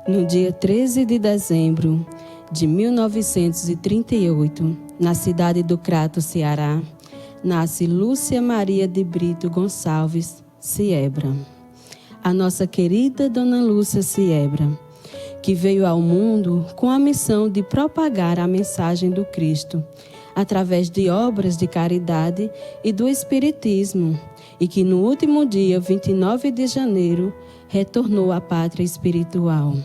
No dia 13 de dezembro de 1938, na cidade do Crato, Ceará, nasce Lúcia Maria de Brito Gonçalves Siebra. A nossa querida Dona Lúcia Siebra, que veio ao mundo com a missão de propagar a mensagem do Cristo, através de obras de caridade e do Espiritismo, e que no último dia 29 de janeiro retornou à pátria espiritual.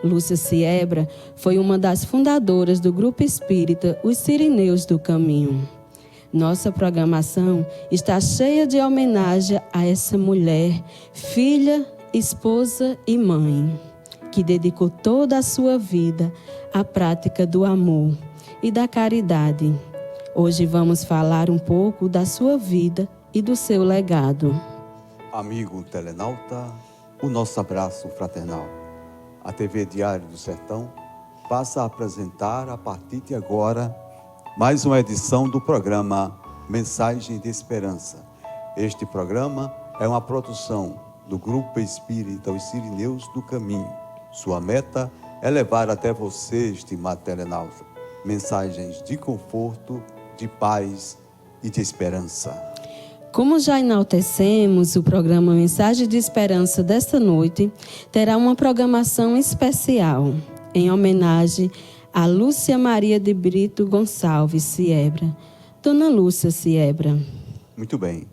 Lúcia Siebra foi uma das fundadoras do Grupo Espírita Os Sirineus do Caminho. Nossa programação está cheia de homenagem a essa mulher, filha, esposa e mãe, que dedicou toda a sua vida à prática do amor e da caridade. Hoje vamos falar um pouco da sua vida e do seu legado. Amigo telenauta, o nosso abraço fraternal. A TV Diário do Sertão passa a apresentar, a partir de agora, mais uma edição do programa Mensagem de Esperança. Este programa é uma produção do Grupo Espírita Os Sirineus do Caminho. Sua meta é levar até você, estimado telenauta, mensagens de conforto, de paz e de esperança. Como já enaltecemos, o programa Mensagem de Esperança desta noite terá uma programação especial em homenagem a Lúcia Maria de Brito Gonçalves Siebra. Dona Lúcia Siebra. Muito bem,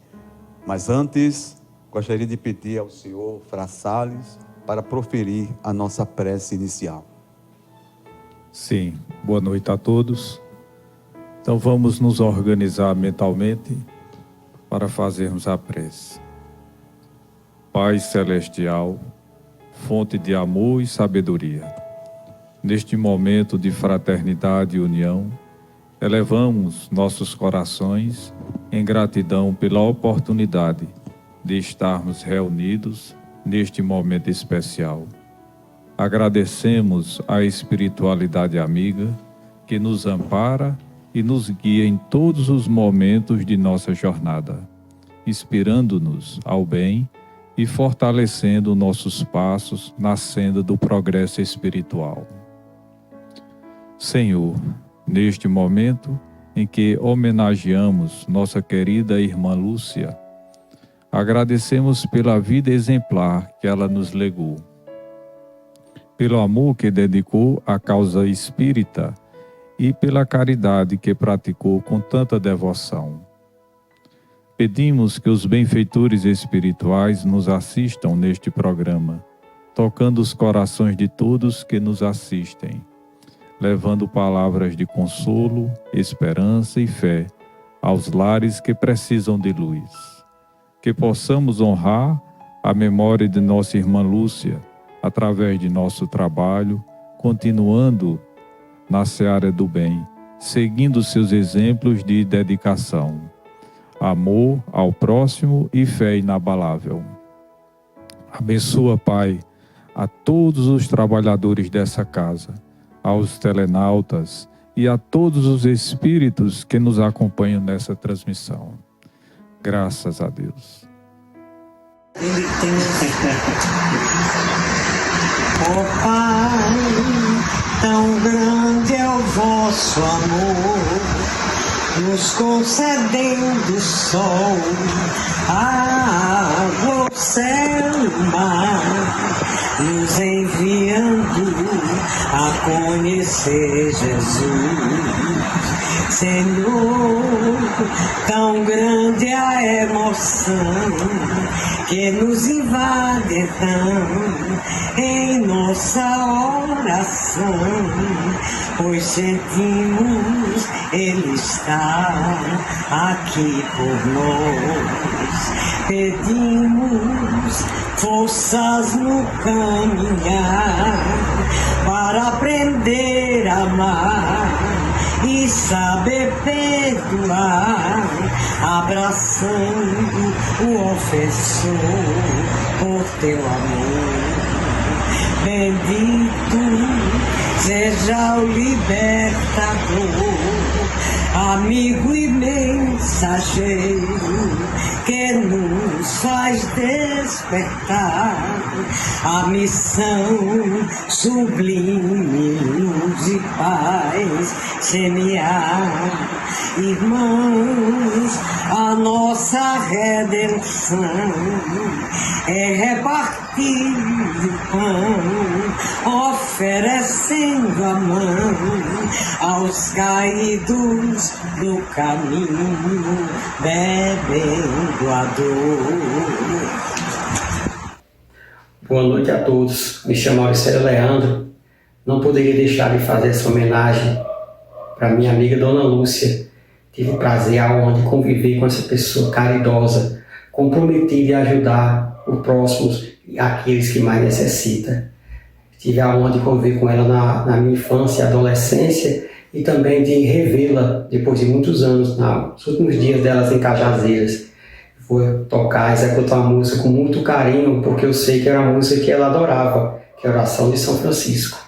mas antes gostaria de pedir ao senhor Fra Salles para proferir a nossa prece inicial. Sim, boa noite a todos. Então vamos nos organizar mentalmente para fazermos a prece. Pai Celestial, fonte de amor e sabedoria, neste momento de fraternidade e união, elevamos nossos corações em gratidão pela oportunidade de estarmos reunidos neste momento especial. Agradecemos a espiritualidade amiga que nos ampara e nos guia em todos os momentos de nossa jornada, inspirando-nos ao bem e fortalecendo nossos passos na senda do progresso espiritual. Senhor, neste momento em que homenageamos nossa querida irmã Lúcia, agradecemos pela vida exemplar que ela nos legou, pelo amor que dedicou à causa espírita e pela caridade que praticou com tanta devoção. Pedimos que os benfeitores espirituais nos assistam neste programa, tocando os corações de todos que nos assistem, levando palavras de consolo, esperança e fé aos lares que precisam de luz. Que possamos honrar a memória de nossa irmã Lúcia através de nosso trabalho, continuando na seara do bem, seguindo seus exemplos de dedicação, amor ao próximo e fé inabalável. Abençoa, Pai, a todos os trabalhadores dessa casa, aos telenautas e a todos os espíritos que nos acompanham nessa transmissão. Graças a Deus. Ó Pai, tão grande é o vosso amor, nos concedendo o sol, a água, o céu e o mar, nos enviando a conhecer Jesus. Senhor, tão grande é a emoção que nos invade então em nossa oração, pois sentimos Ele está aqui por nós. Pedimos forças no caminhar para aprender a amar e saber perdoar, abraçando o ofensor por teu amor. Bendito seja o libertador, amigo e mensageiro que nos faz despertar a missão sublime, luz e paz semear. Irmãos, a nossa redenção é repartir o pão, oferecendo a mão aos caídos do caminho, bebendo a dor. Boa noite a todos. Me chamo Auricélio Leandro. Não poderia deixar de fazer essa homenagem para minha amiga Dona Lúcia. Tive o prazer e a honra de conviver com essa pessoa caridosa, comprometida em ajudar o próximo e aqueles que mais necessitam. Tive a honra de conviver com ela na minha infância e adolescência e também de revê-la depois de muitos anos, nos últimos dias delas em Cajazeiras. Vou tocar, executar uma música com muito carinho, porque eu sei que era a música que ela adorava, que é a Oração de São Francisco.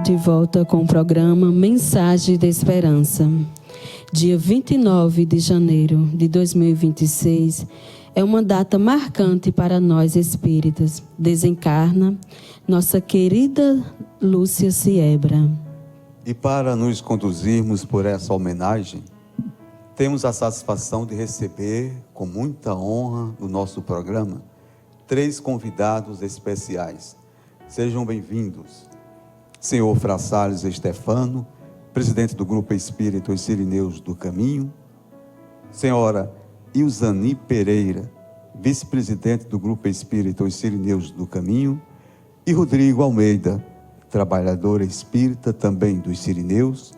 De volta com o programa Mensagem de Esperança. Dia 29 de janeiro de 2026 é uma data marcante para nós espíritas. Desencarna nossa querida Lúcia Siebra. E para nos conduzirmos por essa homenagem, temos a satisfação de receber, com muita honra, no nosso programa, 3 convidados especiais. Sejam bem-vindos. Senhor Fra Salles Estefano, presidente do Grupo Espírita Os Sirineus do Caminho. Senhora Ilzani Pereira, vice-presidente do Grupo Espírita Os Sirineus do Caminho. E Rodrigo Almeida, trabalhador espírita também dos Sirineus,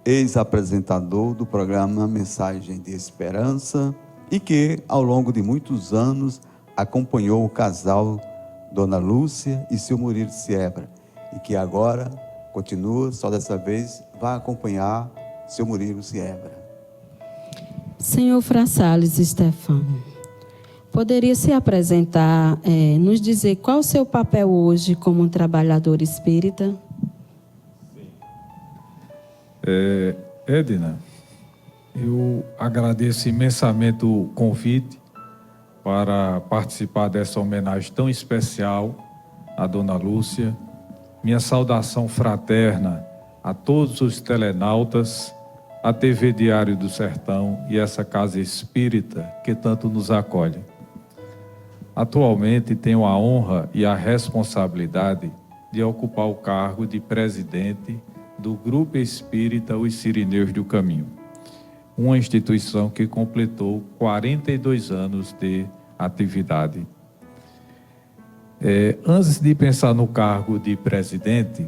ex-apresentador do programa Mensagem de Esperança e que, ao longo de muitos anos, acompanhou o casal Dona Lúcia e seu Murilo Siebra, e que agora continua, só dessa vez, vai acompanhar seu Murilo Siebra. Senhor Fra Salles Estefano, poderia se apresentar, nos dizer qual o seu papel hoje como um trabalhador espírita? Edna, eu agradeço imensamente o convite para participar dessa homenagem tão especial à Dona Lúcia, Minha saudação fraterna a todos os telenautas, a TV Diário do Sertão e essa casa espírita que tanto nos acolhe. Atualmente tenho a honra e a responsabilidade de ocupar o cargo de presidente do Grupo Espírita Os Sirineus do Caminho, uma instituição que completou 42 anos de atividade. Antes de pensar no cargo de presidente,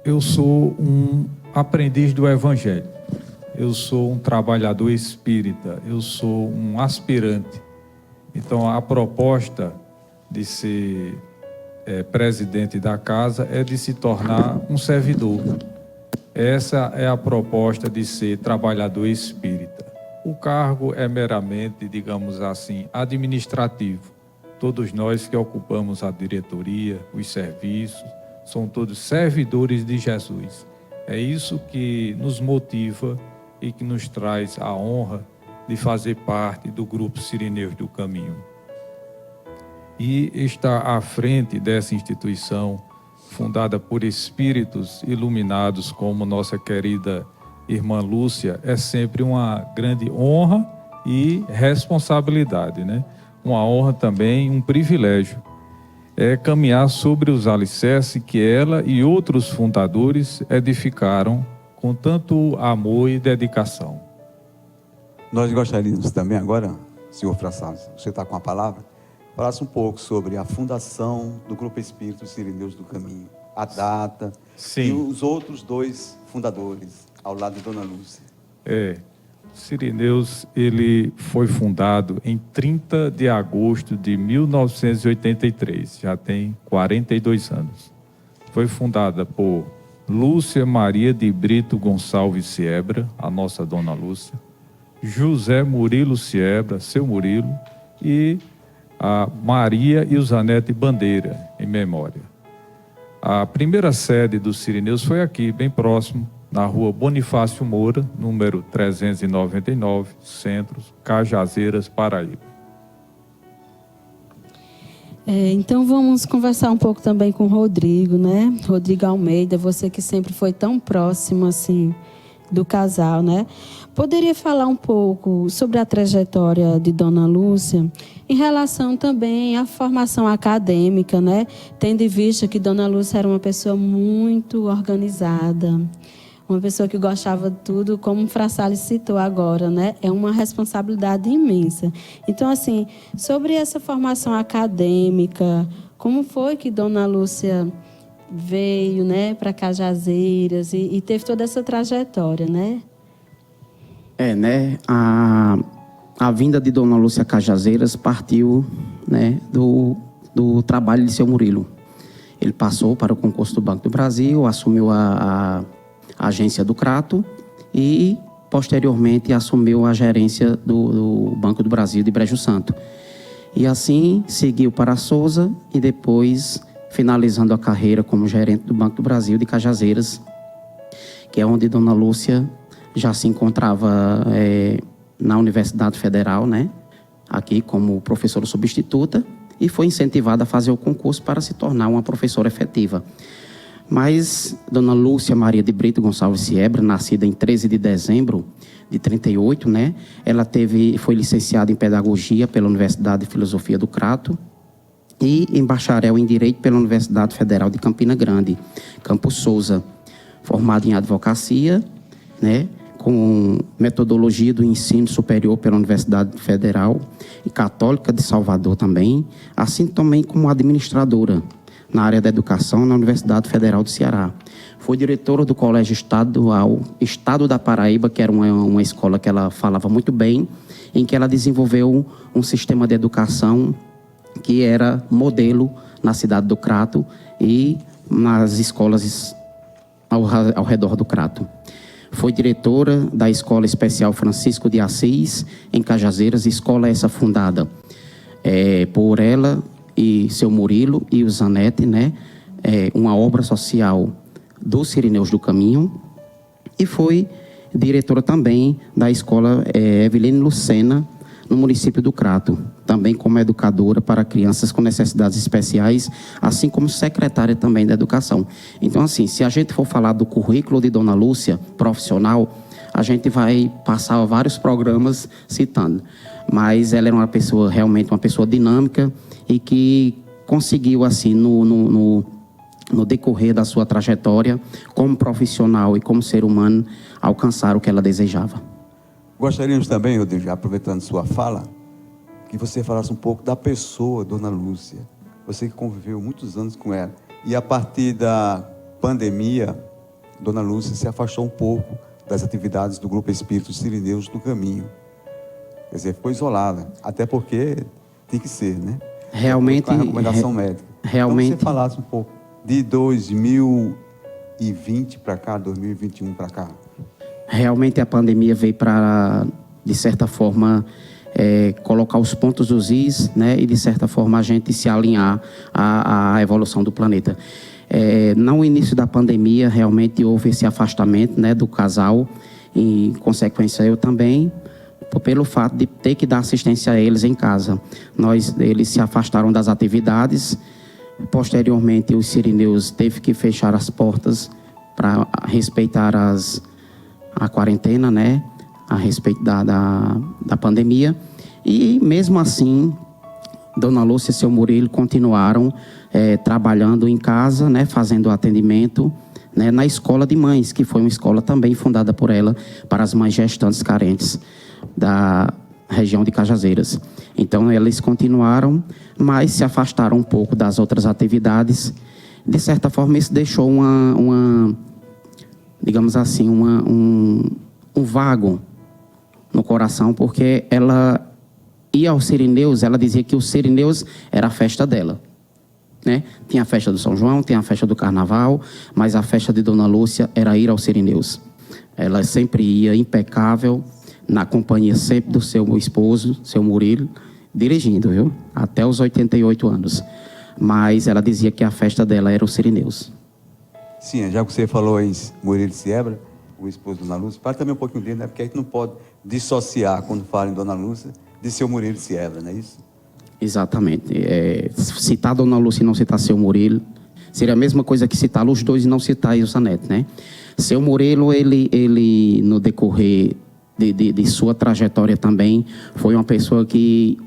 eu sou um aprendiz do Evangelho, eu sou um trabalhador espírita, eu sou um aspirante. Então, a proposta de ser presidente da casa é de se tornar um servidor. Essa é a proposta de ser trabalhador espírita. O cargo é meramente, digamos assim, administrativo. Todos nós que ocupamos a diretoria, os serviços, são todos servidores de Jesus. É isso que nos motiva e que nos traz a honra de fazer parte do Grupo Sirineus do Caminho. E estar à frente dessa instituição, fundada por espíritos iluminados como nossa querida Irmã Lúcia, é sempre uma grande honra e responsabilidade, né? Uma honra também, um privilégio. É caminhar sobre os alicerces que ela e outros fundadores edificaram com tanto amor e dedicação. Nós gostaríamos também agora, senhor Frassaz, você está com a palavra, falasse um pouco sobre a fundação do Grupo Espírita Sirineus do Caminho, a data. Sim. E os outros 2 fundadores, ao lado de Dona Lúcia. Sirineus, ele foi fundado em 30 de agosto de 1983, já tem 42 anos. Foi fundada por Lúcia Maria de Brito Gonçalves Siebra, a nossa Dona Lúcia, José Murilo Siebra, seu Murilo, e a Maria Ilzanete Bandeira, em memória. A primeira sede do Sirineus foi aqui, bem próximo, na rua Bonifácio Moura, número 399, Centro, Cajazeiras, Paraíba. Então vamos conversar um pouco também com o Rodrigo, né? Rodrigo Almeida, você que sempre foi tão próximo assim do casal, né? Poderia falar um pouco sobre a trajetória de Dona Lúcia em relação também à formação acadêmica, né? Tendo em vista que Dona Lúcia era uma pessoa muito organizada, uma pessoa que gostava de tudo, como o Frassales citou agora, né? É uma responsabilidade imensa. Então, assim, sobre essa formação acadêmica, como foi que Dona Lúcia veio, né, para Cajazeiras e teve toda essa trajetória, né? A vinda de Dona Lúcia a Cajazeiras partiu, né, do trabalho de seu Murilo. Ele passou para o concurso do Banco do Brasil, assumiu a agência do Crato e, posteriormente, assumiu a gerência do Banco do Brasil de Brejo Santo. E assim, seguiu para Sousa e depois, finalizando a carreira como gerente do Banco do Brasil de Cajazeiras, que é onde Dona Lúcia já se encontrava na Universidade Federal, né? Aqui como professora substituta, e foi incentivada a fazer o concurso para se tornar uma professora efetiva. Mas Dona Lúcia Maria de Brito Gonçalves Siebra, nascida em 13 de dezembro de 38, né? Ela foi licenciada em Pedagogia pela Universidade de Filosofia do Crato e em bacharel em Direito pela Universidade Federal de Campina Grande, Campos Souza, formada em Advocacia, né? Com metodologia do ensino superior pela Universidade Federal e Católica de Salvador também, assim também como administradora na área da educação na Universidade Federal do Ceará. Foi diretora do Colégio Estadual Estado da Paraíba, que era uma escola que ela falava muito bem, em que ela desenvolveu um sistema de educação que era modelo na cidade do Crato e nas escolas ao redor do Crato. Foi diretora da Escola Especial Francisco de Assis, em Cajazeiras, escola essa fundada por ela e seu Murilo e o Zanete, né? Uma obra social dos Sirineus do Caminho. E foi diretora também da Escola Eveline Lucena, no município do Crato. também como educadora para crianças com necessidades especiais, assim como secretária também da educação. Então, assim, se a gente for falar do currículo de Dona Lúcia, profissional, a gente vai passar vários programas citando. Mas ela era uma pessoa, realmente uma pessoa dinâmica e que conseguiu, assim, no decorrer da sua trajetória, como profissional e como ser humano, alcançar o que ela desejava. Gostaríamos também, Rodrigo, aproveitando sua fala, que você falasse um pouco da pessoa, Dona Lúcia. Você que conviveu muitos anos com ela. E a partir da pandemia, Dona Lúcia se afastou um pouco das atividades do Grupo Espíritos Sirineus do Caminho. Quer dizer, ficou isolada. Até porque tem que ser, né? Realmente... Com a recomendação médica. Realmente... Então você falasse um pouco de 2020 para cá, 2021 para cá. Realmente a pandemia veio para, de certa forma, colocar os pontos dos is, né? E de certa forma a gente se alinhar à evolução do planeta. No início da pandemia, realmente houve esse afastamento, né, do casal, e, em consequência, eu também, pelo fato de ter que dar assistência a eles em casa. Eles se afastaram das atividades. Posteriormente, os sirineus teve que fechar as portas para respeitar a quarentena, né, a respeito da pandemia. E, mesmo assim, Dona Lúcia e seu Murilo continuaram trabalhando em casa, né, fazendo atendimento, né, na escola de mães, que foi uma escola também fundada por ela para as mães gestantes carentes da região de Cajazeiras. Então, eles continuaram, mas se afastaram um pouco das outras atividades. De certa forma, isso deixou digamos assim, um vago no coração, porque ela ia aos sirineus, ela dizia que os sirineus era a festa dela, né? Tinha a festa do São João, tinha a festa do Carnaval, mas a festa de Dona Lúcia era ir aos sirineus. Ela sempre ia impecável, na companhia sempre do seu esposo, seu Murilo, dirigindo, viu? Até os 88 anos. Mas ela dizia que a festa dela era os sirineus. Sim, já que você falou em Murilo Siebra, o esposo de Dona Lúcia, fala também um pouquinho dele, né? Porque a gente não pode dissociar, quando fala em Dona Lúcia, de seu Murilo Siebra, não é isso? Exatamente. Citar Dona Lúcia e não citar seu Murilo seria a mesma coisa que citar os dois e não citar Ilza Neto, né? Seu Murilo, ele no decorrer de sua trajetória também, foi uma pessoa que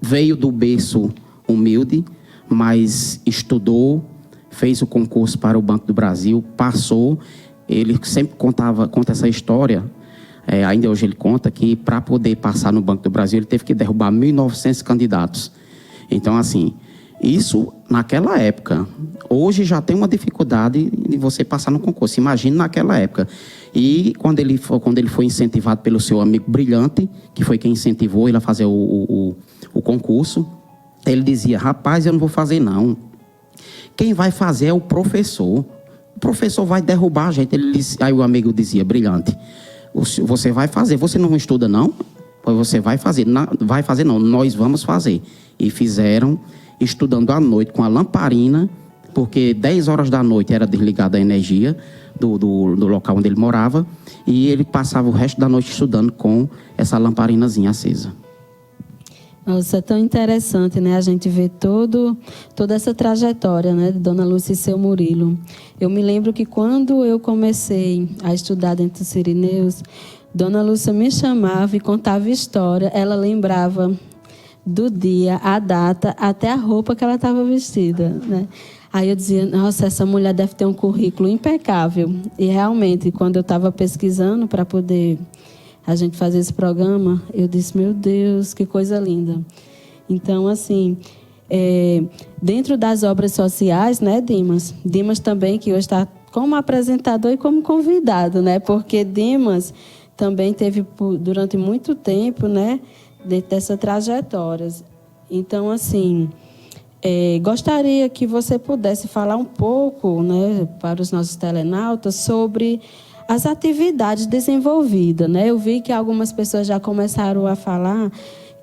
veio do berço humilde, mas estudou, fez o concurso para o Banco do Brasil, passou. Ele sempre conta essa história, ainda hoje ele conta que para poder passar no Banco do Brasil ele teve que derrubar 1.900 candidatos. Então, assim, isso naquela época. Hoje já tem uma dificuldade de você passar no concurso. Imagine naquela época. E quando ele foi incentivado pelo seu amigo Brilhante, que foi quem incentivou ele a fazer o concurso, ele dizia: rapaz, eu não vou fazer não. Quem vai fazer é o professor. O professor vai derrubar a gente. Aí o amigo dizia: Brilhante, você vai fazer, você não estuda não? Pois você vai fazer. Vai fazer não, nós vamos fazer. E fizeram, estudando à noite com a lamparina, porque 10 horas da noite era desligada a energia do local onde ele morava, e ele passava o resto da noite estudando com essa lamparinazinha acesa. Nossa, é tão interessante, né? A gente vê toda essa trajetória, né, de Dona Lúcia e seu Murilo. Eu me lembro que quando eu comecei a estudar dentro dos sirineus, Dona Lúcia me chamava e contava história. Ela lembrava do dia, a data, até a roupa que ela estava vestida, né? Aí eu dizia: nossa, essa mulher deve ter um currículo impecável. E realmente, quando eu estava pesquisando para poder a gente fazer esse programa, eu disse: meu Deus, que coisa linda. Então, assim, dentro das obras sociais, né, Dimas também, que hoje está como apresentador e como convidado, né? Porque Dimas também teve durante muito tempo, né, dentro dessa trajetória. Então, assim, gostaria que você pudesse falar um pouco, né, para os nossos telenautas sobre as atividades desenvolvidas, né? Eu vi que algumas pessoas já começaram a falar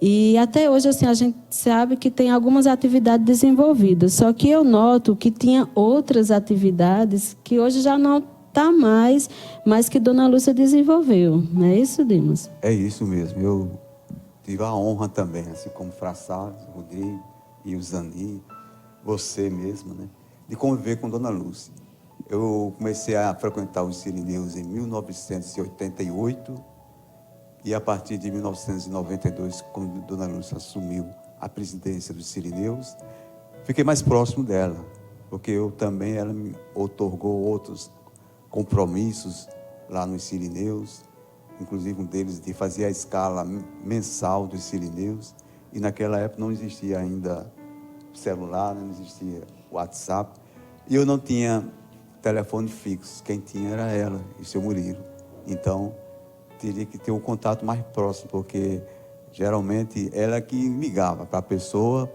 e até hoje, assim, a gente sabe que tem algumas atividades desenvolvidas, só que eu noto que tinha outras atividades que hoje já não está mais, mas que Dona Lúcia desenvolveu. Não é isso, Dimas? É isso mesmo. Eu tive a honra também, assim como o Frá Salles, o Rodrigo e o Zani, você mesmo, né, de conviver com Dona Lúcia. Eu comecei a frequentar os Sirineus em 1988 e a partir de 1992, quando Dona Lúcia assumiu a presidência dos Sirineus, fiquei mais próximo dela, porque ela me outorgou outros compromissos lá nos Sirineus, inclusive um deles de fazer a escala mensal dos Sirineus, e naquela época não existia ainda celular, não existia WhatsApp, e eu não tinha telefone fixo, quem tinha era ela e o seu Murilo. Então, teria que ter um contato mais próximo, porque geralmente ela que ligava para a pessoa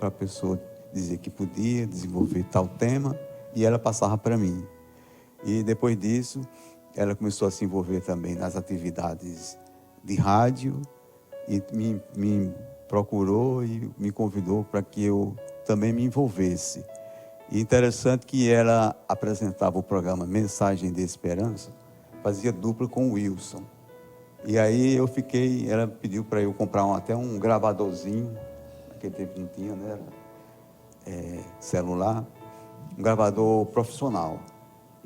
dizer que podia desenvolver tal tema, e ela passava para mim. E depois disso, ela começou a se envolver também nas atividades de rádio, e me procurou e me convidou para que eu também me envolvesse. E interessante que ela apresentava o programa Mensagem de Esperança, fazia dupla com o Wilson. E aí ela pediu para eu comprar até um gravadorzinho, naquele tempo não tinha, né? Celular, um gravador profissional.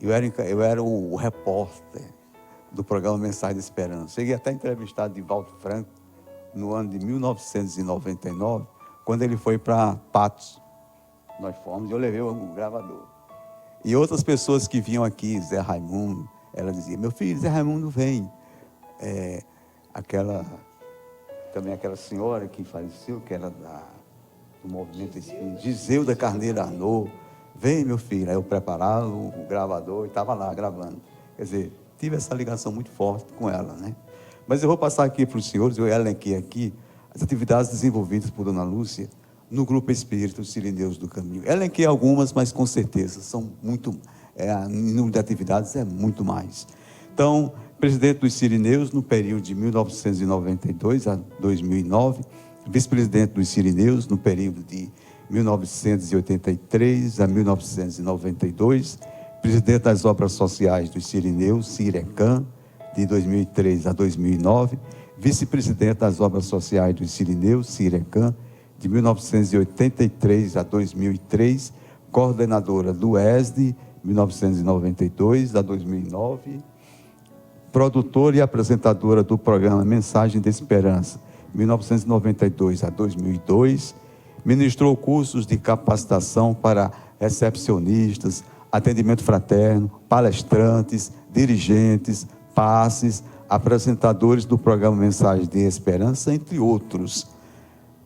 Eu era o repórter do programa Mensagem de Esperança. Cheguei até a entrevistar Divaldo Franco no ano de 1999, quando ele foi para Patos. Nós fomos e eu levei o gravador. E outras pessoas que vinham aqui, Zé Raimundo, ela dizia: meu filho, Zé Raimundo vem. Também aquela senhora que faleceu, que era do movimento espírita, Giseuda Carneiro Arnaud, vem, meu filho. Aí eu preparava o gravador e estava lá gravando. Quer dizer, tive essa ligação muito forte com ela, né? Mas eu vou passar aqui para os senhores, eu elenquei aqui as atividades desenvolvidas por Dona Lúcia no Grupo Espírita Os Sirineus do Caminho. Elenquei algumas, mas com certeza são muito, o número de atividades é muito mais. Então, presidente dos Sirineus no período de 1992 a 2009, vice-presidente dos Sirineus no período de 1983 a 1992, presidente das Obras Sociais dos Sirineus, Cirecam, de 2003 a 2009, vice-presidente das Obras Sociais dos Sirineus, Cirecam, de 1983 a 2003, coordenadora do ESD, 1992 a 2009, produtora e apresentadora do programa Mensagem de Esperança, 1992 a 2002, ministrou cursos de capacitação para recepcionistas, atendimento fraterno, palestrantes, dirigentes, passes, apresentadores do programa Mensagem de Esperança, entre outros.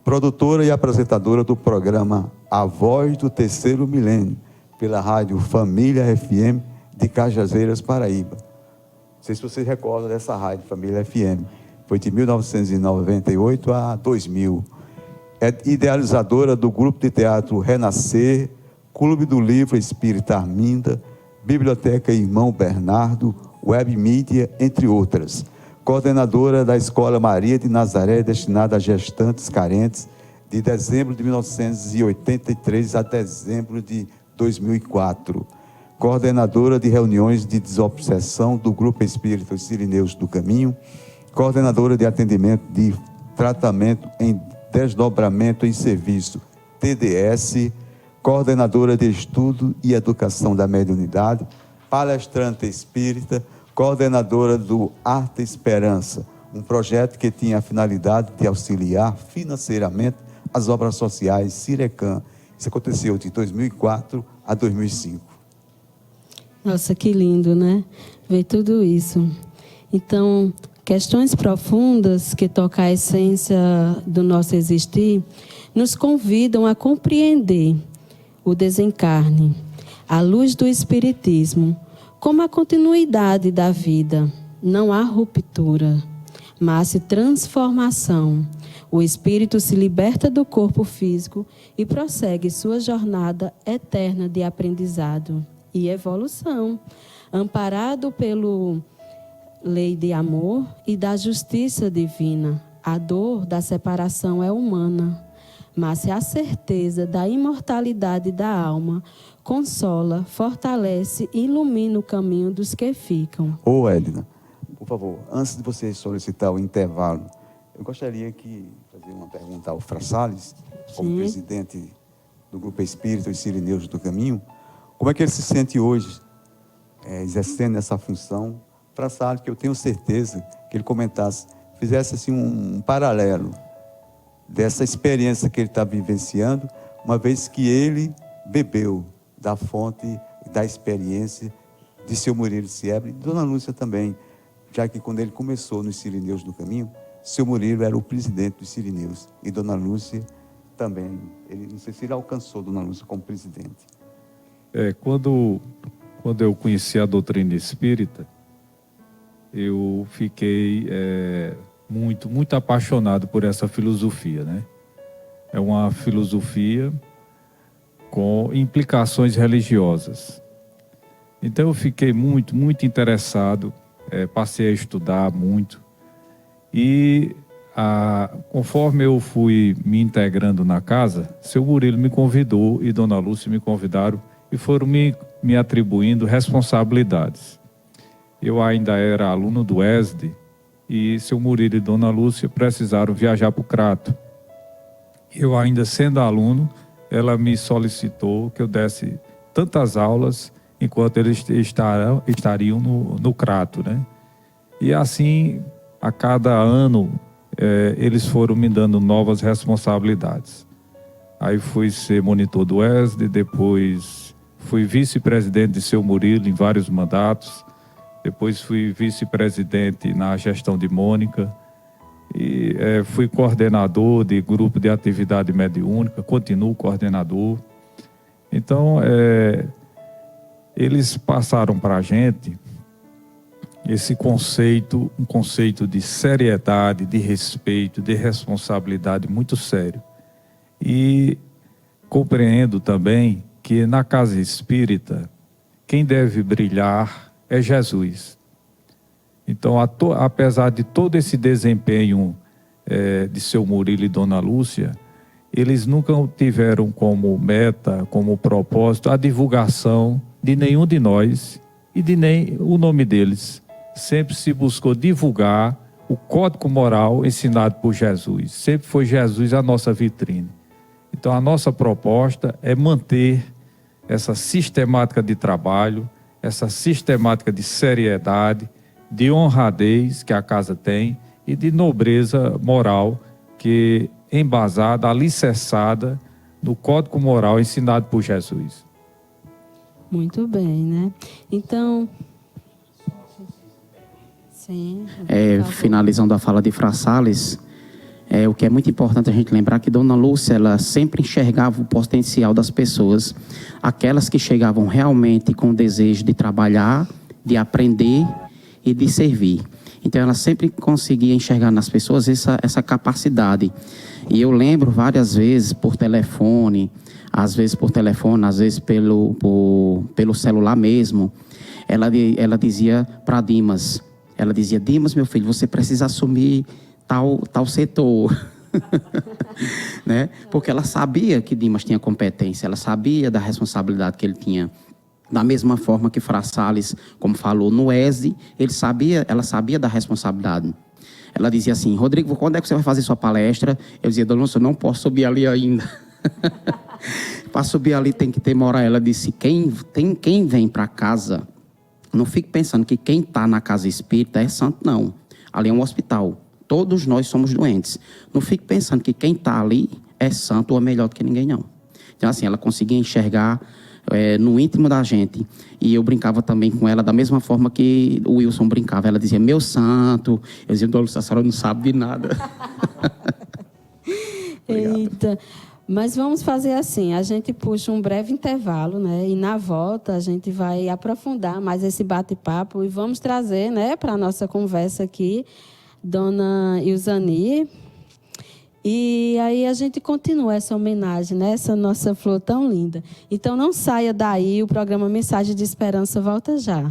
Produtora e apresentadora do programa A Voz do Terceiro Milênio, pela rádio Família FM de Cajazeiras, Paraíba. Não sei se vocês recordam dessa rádio, Família FM. Foi de 1998 a 2000. É idealizadora do grupo de teatro Renascer, Clube do Livro Espírita Arminda, Biblioteca Irmão Bernardo, Web Mídia, entre outras. Coordenadora da Escola Maria de Nazaré, destinada a gestantes carentes, de dezembro de 1983 a dezembro de 2004. Coordenadora de reuniões de desobsessão do Grupo Espírita Os Sirineus do Caminho. Coordenadora de atendimento de tratamento em desdobramento em serviço, TDS. Coordenadora de estudo e educação da mediunidade. Palestrante espírita. Coordenadora do Arte Esperança, um projeto que tinha a finalidade de auxiliar financeiramente as obras sociais Cirecam. Isso aconteceu de 2004 a 2005. Nossa, que lindo, né? Ver tudo isso. Então, questões profundas que tocam a essência do nosso existir nos convidam a compreender o desencarne, à luz do Espiritismo, como a continuidade da vida. Não há ruptura, mas transformação. O espírito se liberta do corpo físico e prossegue sua jornada eterna de aprendizado e evolução, amparado pela lei de amor e da justiça divina. A dor da separação é humana, mas a certeza da imortalidade da alma consola, fortalece e ilumina o caminho dos que ficam. Ô Edna, por favor, antes de você solicitar o intervalo Eu gostaria de fazer uma pergunta ao Fra Salles, como Sim. presidente do Grupo Espírita e Sirineus do Caminho. Como é que ele se sente hoje, exercendo essa função? Fra Salles, que eu tenho certeza que ele comentasse, fizesse assim um paralelo dessa experiência que ele está vivenciando, uma vez que ele bebeu da fonte da experiência de seu Murilo Siebra e de Dona Lúcia também, já que quando ele começou nos Sirineus do Caminho, seu Murilo era o presidente dos Sirineus e Dona Lúcia também. Ele, não sei se ele alcançou Dona Lúcia como presidente. Quando eu conheci a doutrina espírita, eu fiquei muito apaixonado por essa filosofia, né? É uma filosofia com implicações religiosas. Então eu fiquei muito interessado, passei a estudar muito e conforme eu fui me integrando na casa, seu Murilo me convidou e Dona Lúcia me convidaram e foram me atribuindo responsabilidades. Eu ainda era aluno do ESD e seu Murilo e Dona Lúcia precisaram viajar para o Crato. Eu ainda sendo aluno, ela me solicitou que eu desse tantas aulas enquanto eles estariam no Crato, né? E assim, a cada ano, eles foram me dando novas responsabilidades. Aí fui ser monitor do ESD, depois fui vice-presidente de seu Murilo em vários mandatos, depois fui vice-presidente na gestão de Mônica, e fui coordenador de grupo de atividade mediúnica, continuo coordenador. Então, eles passaram para a gente esse conceito, um conceito de seriedade, de respeito, de responsabilidade muito sério. E compreendo também que na casa espírita, quem deve brilhar é Jesus. Então, apesar de todo esse desempenho de seu Murilo e Dona Lúcia, eles nunca tiveram como meta, como propósito, a divulgação de nenhum de nós e de nem o nome deles. Sempre se buscou divulgar o código moral ensinado por Jesus. Sempre foi Jesus a nossa vitrine. Então, a nossa proposta é manter essa sistemática de trabalho, essa sistemática de seriedade, de honradez que a casa tem e de nobreza moral que é embasada, alicerçada no código moral ensinado por Jesus. Muito bem, né? Então, sim. Finalizando a fala de Fra Salles, o que é muito importante a gente lembrar que Dona Lúcia, ela sempre enxergava o potencial das pessoas, aquelas que chegavam realmente com o desejo de trabalhar, de aprender e de servir. Então, ela sempre conseguia enxergar nas pessoas essa capacidade. E eu lembro várias vezes por telefone, às vezes pelo celular mesmo, ela dizia para Dimas, Dimas, meu filho, você precisa assumir tal setor. Né? Porque ela sabia que Dimas tinha competência, ela sabia da responsabilidade que ele tinha. Da mesma forma que Fra Salles, como falou, no ESE, ela sabia da responsabilidade. Ela dizia assim, Rodrigo, quando é que você vai fazer sua palestra? Eu dizia, Dona Lúcia, eu não posso subir ali ainda. Para subir ali tem que ter moral. Ela disse, quem vem para casa, não fique pensando que quem está na casa espírita é santo, não. Ali é um hospital. Todos nós somos doentes. Não fique pensando que quem está ali é santo ou é melhor do que ninguém, não. Então, assim, ela conseguia enxergar no íntimo da gente. E eu brincava também com ela da mesma forma que o Wilson brincava. Ela dizia, meu santo. Eu dizia, Dona Lúcia, a senhora não sabe de nada. Eita. Mas vamos fazer assim, a gente puxa um breve intervalo, né? E na volta a gente vai aprofundar mais esse bate-papo e vamos trazer, né, para a nossa conversa aqui, Dona Ilzani. E aí a gente continua essa homenagem, né? Essa nossa flor tão linda. Então não saia daí, o programa Mensagem de Esperança volta já.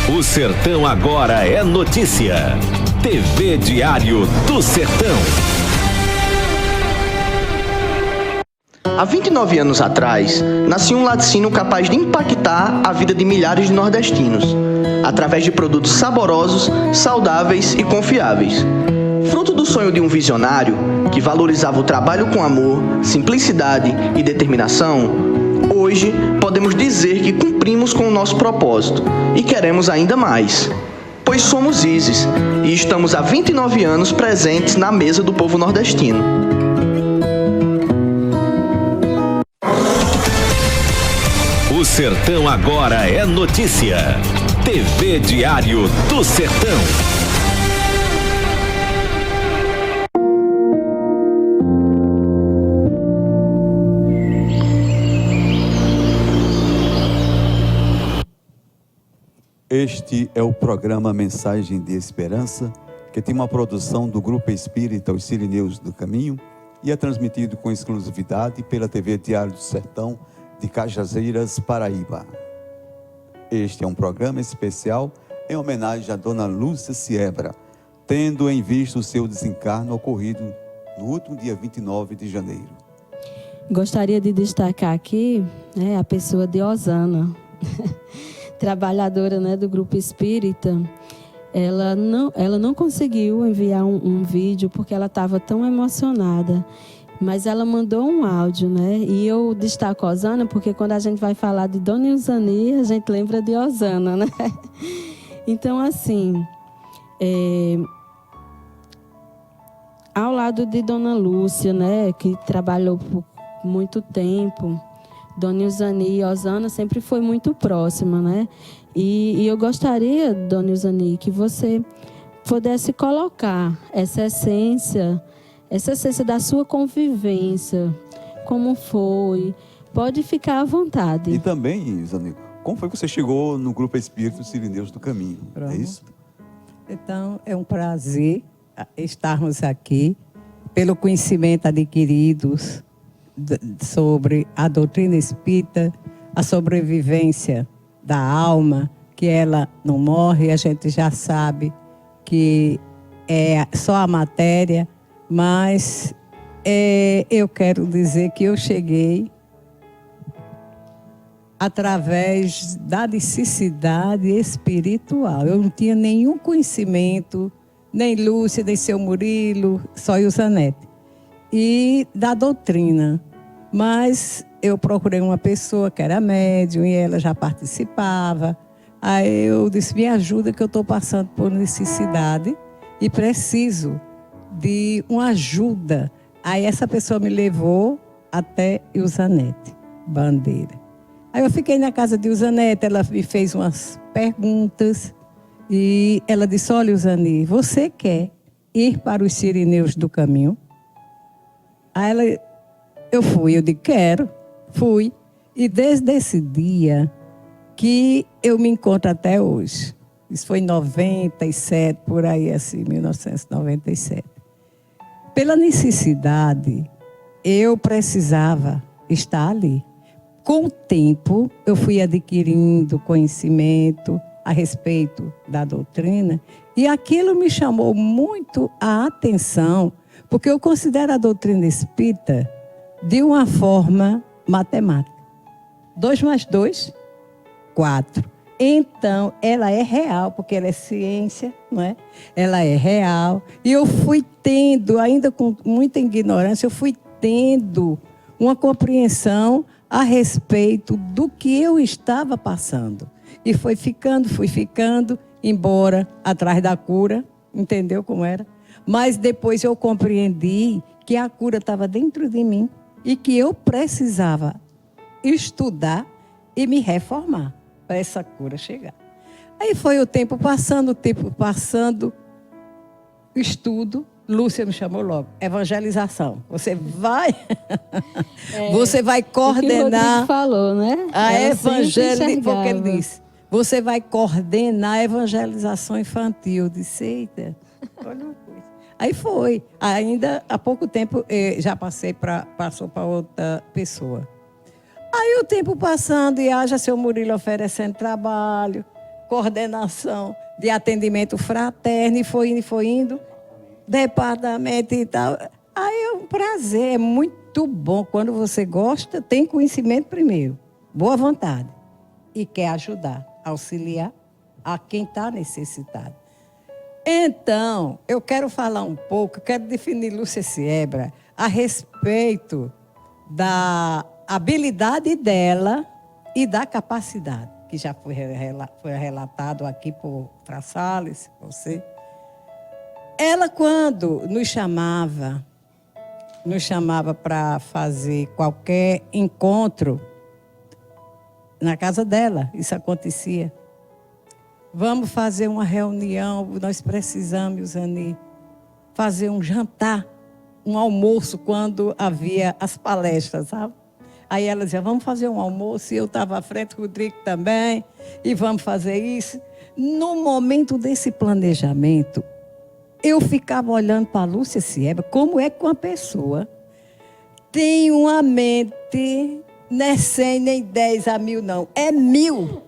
O Sertão agora é notícia. TV Diário do Sertão. Há 29 anos atrás, nascia um laticínio capaz de impactar a vida de milhares de nordestinos, através de produtos saborosos, saudáveis e confiáveis. Fruto do sonho de um visionário que valorizava o trabalho com amor, simplicidade e determinação, hoje podemos dizer que cumprimos com o nosso propósito e queremos ainda mais. Pois somos Isis e estamos há 29 anos presentes na mesa do povo nordestino. O Sertão Agora é notícia. TV Diário do Sertão. Este é o programa Mensagem de Esperança, que tem uma produção do Grupo Espírita Os Sirineus do Caminho e é transmitido com exclusividade pela TV Diário do Sertão de Cajazeiras, Paraíba. Este é um programa especial em homenagem a Dona Lúcia Siebra, tendo em vista o seu desencarno ocorrido no último dia 29 de janeiro. Gostaria de destacar aqui a pessoa de Osana, trabalhadora do Grupo Espírita. Ela não conseguiu enviar um vídeo porque ela estava tão emocionada, mas ela mandou um áudio, E eu destaco Osana porque quando a gente vai falar de Dona Ilzani, a gente lembra de Osana, Então, assim, ao lado de Dona Lúcia, que trabalhou por muito tempo, Dona Ilzani e Osana sempre foi muito próxima, E eu gostaria, Dona Ilzani, que você pudesse colocar essa essência da sua convivência, como foi. Pode ficar à vontade. E também, Ilzani, como foi que você chegou no Grupo Espírita Sirineus do Caminho? Pronto. É isso? Então, é um prazer estarmos aqui, pelo conhecimento adquiridos sobre a doutrina espírita, a sobrevivência da alma, que ela não morre, a gente já sabe que é só a matéria, mas eu quero dizer que eu cheguei através da necessidade espiritual. Eu não tinha nenhum conhecimento, nem Lúcia, nem seu Murilo, só Ilzanete, e da doutrina. Mas eu procurei uma pessoa que era médium e ela já participava. Aí eu disse, me ajuda que eu estou passando por necessidade e preciso de uma ajuda. Aí essa pessoa me levou até Ilzanete Bandeira. Aí eu fiquei na casa de Ilzanete, ela me fez umas perguntas e ela disse, olha, Ilzani, você quer ir para os Sirineus do Caminho? Aí eu fui, eu disse, quero, fui. E desde esse dia que eu me encontro até hoje. Isso foi em 97, por aí assim, 1997. Pela necessidade, eu precisava estar ali. Com o tempo, eu fui adquirindo conhecimento a respeito da doutrina e aquilo me chamou muito a atenção, porque eu considero a doutrina espírita de uma forma matemática. 2 mais 2, 4. Então, ela é real, porque ela é ciência, não é? Ela é real. E eu fui tendo, ainda com muita ignorância, eu fui tendo uma compreensão a respeito do que eu estava passando. E fui ficando, embora atrás da cura, entendeu como era? Mas depois eu compreendi que a cura estava dentro de mim e que eu precisava estudar e me reformar para essa cura chegar. Aí foi o tempo passando, estudo. Lúcia me chamou logo, evangelização. Você vai, você vai coordenar. O que o falou, a evangelização, porque ele disse, você vai coordenar a evangelização infantil. Eu disse, eita, olha uma coisa. Aí foi. Ainda há pouco tempo já passou para outra pessoa. Aí o tempo passando e haja seu Murilo oferecendo trabalho, coordenação de atendimento fraterno, e foi indo, departamento e tal. Aí é um prazer, é muito muito bom quando você gosta, tem conhecimento primeiro, boa vontade, e quer ajudar, auxiliar a quem está necessitado. Então, eu quero falar um pouco, quero definir Lúcia Siebra a respeito da habilidade dela e da capacidade, que já foi relatado aqui por Salles, você. Ela, quando nos chamava para fazer qualquer encontro na casa dela, isso acontecia. Vamos fazer uma reunião, nós precisamos, Ani, fazer um jantar, um almoço, quando havia as palestras, sabe? Aí ela dizia, vamos fazer um almoço, e eu estava à frente, o Rodrigo também, e vamos fazer isso. No momento desse planejamento, eu ficava olhando para a Lúcia Siebra, como é que uma pessoa tem uma mente, não é 100, nem 10 a 1000, não. É 1000,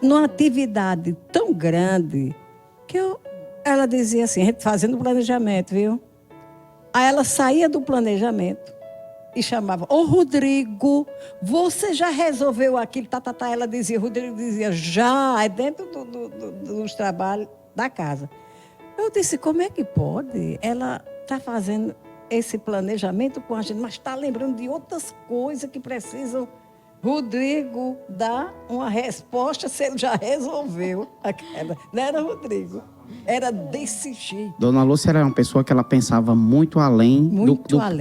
numa atividade tão grande, que ela dizia assim, a gente fazendo planejamento, viu? Aí ela saía do planejamento e chamava, ô Rodrigo, você já resolveu aquilo? Ela dizia, Rodrigo dizia, já, é dentro dos trabalhos da casa. Eu disse, como é que pode? Ela está fazendo esse planejamento com a gente, mas está lembrando de outras coisas que precisam Rodrigo dar uma resposta se ele já resolveu aquela. Não era Rodrigo, era desse jeito. Dona Lúcia era uma pessoa que ela pensava muito além,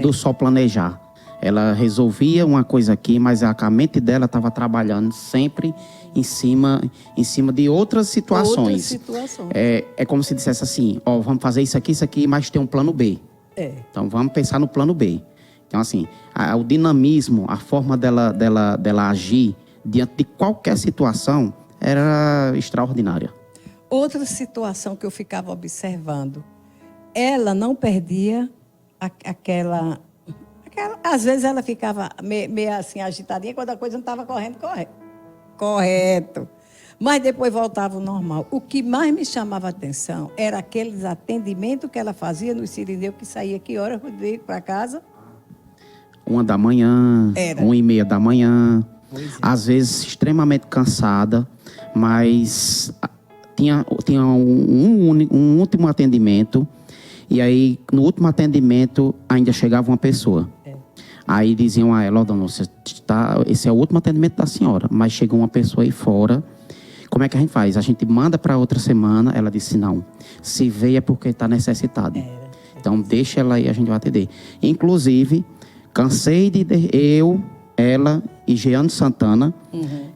do só planejar. Ela resolvia uma coisa aqui, mas a mente dela estava trabalhando sempre em cima de outras situações. É como se dissesse assim, ó, vamos fazer isso aqui, mas tem um plano B. Então vamos pensar no plano B. Então assim, o dinamismo, a forma dela agir diante de qualquer situação era extraordinária. Outra situação que eu ficava observando, ela não perdia aquela... Às vezes ela ficava meio assim agitadinha quando a coisa não estava correndo correto. Mas depois voltava ao normal. O que mais me chamava a atenção era aqueles atendimentos que ela fazia no Cirineu, que saía que hora, Rodrigo, para casa? 1 da manhã, 1h30 da manhã. Às vezes extremamente cansada, mas tinha um último atendimento. E aí, no último atendimento, ainda chegava uma pessoa. Aí diziam a ela, dona Lúcia, esse é o último atendimento da senhora, mas chegou uma pessoa aí fora, como é que a gente faz? A gente manda para outra semana? Ela disse, não, se veio é porque está necessitado. Então, deixa ela aí, a gente vai atender. Inclusive, cansei ela e Jeane Santana,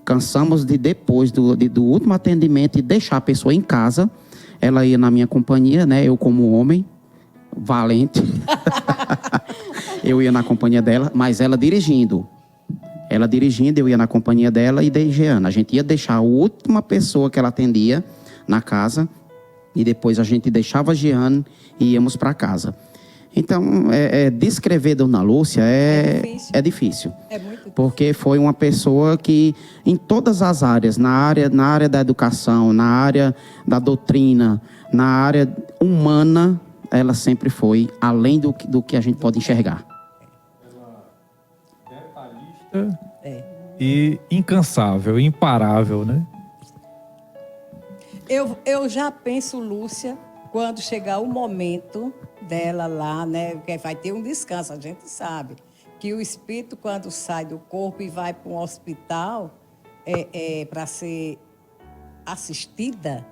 cansamos de depois do último atendimento e deixar a pessoa em casa. Ela ia na minha companhia, né? Eu como homem, valente. Eu ia na companhia dela, mas ela dirigindo. Eu ia na companhia dela e de Jeane. A gente ia deixar a última pessoa que ela atendia na casa e depois a gente deixava a Jeane e íamos para casa. Então, descrever Dona Lúcia é difícil. É muito difícil. Porque foi uma pessoa que, em todas as áreas, na área da educação, na área da doutrina, na área humana, ela sempre foi além do que a gente pode enxergar. Detalhista e incansável, imparável, né? Eu já penso, Lúcia, quando chegar o momento dela lá, né? Porque vai ter um descanso, a gente sabe. Que o espírito, quando sai do corpo e vai para um hospital para ser assistida,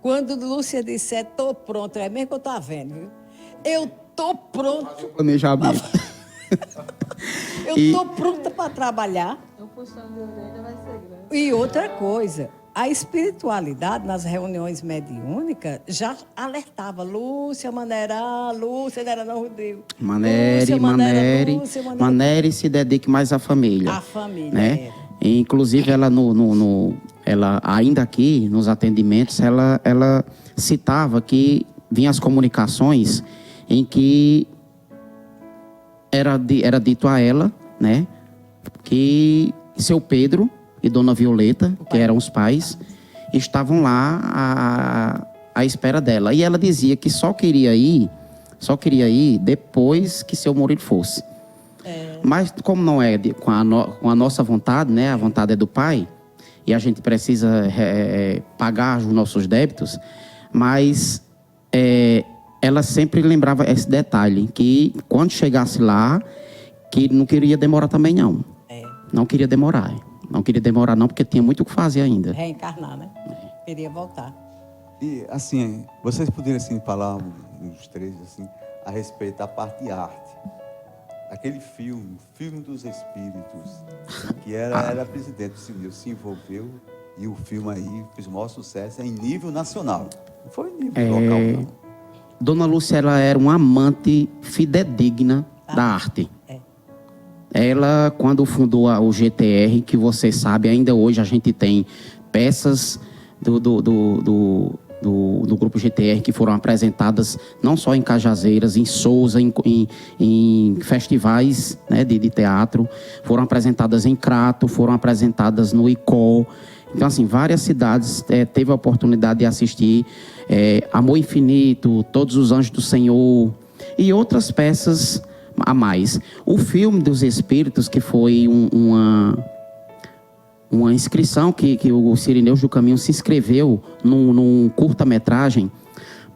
quando Lúcia disser, estou pronta, é mesmo que eu estou vendo, viu? Eu estou pronta. Planejamento. Eu estou pronta para trabalhar. E outra coisa, a espiritualidade nas reuniões mediúnicas já alertava. Lúcia, Manerá, Lúcia, não era não, Rodrigo. Manere se dedique mais à família. A família, né? E, inclusive, ela, ela, ainda aqui, nos atendimentos, ela citava que vinham as comunicações em que era dito a ela, né, que seu Pedro e Dona Violeta, que eram os pais, estavam lá à espera dela. E ela dizia que só queria ir depois que seu Murilo fosse. Mas como não é com a nossa vontade, né? A vontade é do Pai, e a gente precisa pagar os nossos débitos, mas ela sempre lembrava esse detalhe, que quando chegasse lá, que não queria demorar também não. Não queria demorar. Não queria demorar não, porque tinha muito o que fazer ainda. Reencarnar, né? Queria voltar. E, assim, vocês poderiam, assim, falar, uns três, assim, a respeito da parte de arte. Aquele filme dos Espíritos, que era presidente civil, se envolveu, e o filme aí fez o maior sucesso em nível nacional. Não foi em nível local, não. Dona Lúcia, ela era uma amante fidedigna da arte. Ela, quando fundou o GTR, que você sabe, ainda hoje a gente tem peças do Grupo GTR que foram apresentadas não só em Cajazeiras, em Sousa, em festivais, né, de teatro, foram apresentadas em Crato, foram apresentadas no ICOL. Então, assim, várias cidades teve a oportunidade de assistir Amor Infinito, Todos os Anjos do Senhor e outras peças a mais. O filme dos Espíritos, que foi uma inscrição que o Sirineus do Caminho se inscreveu num curta-metragem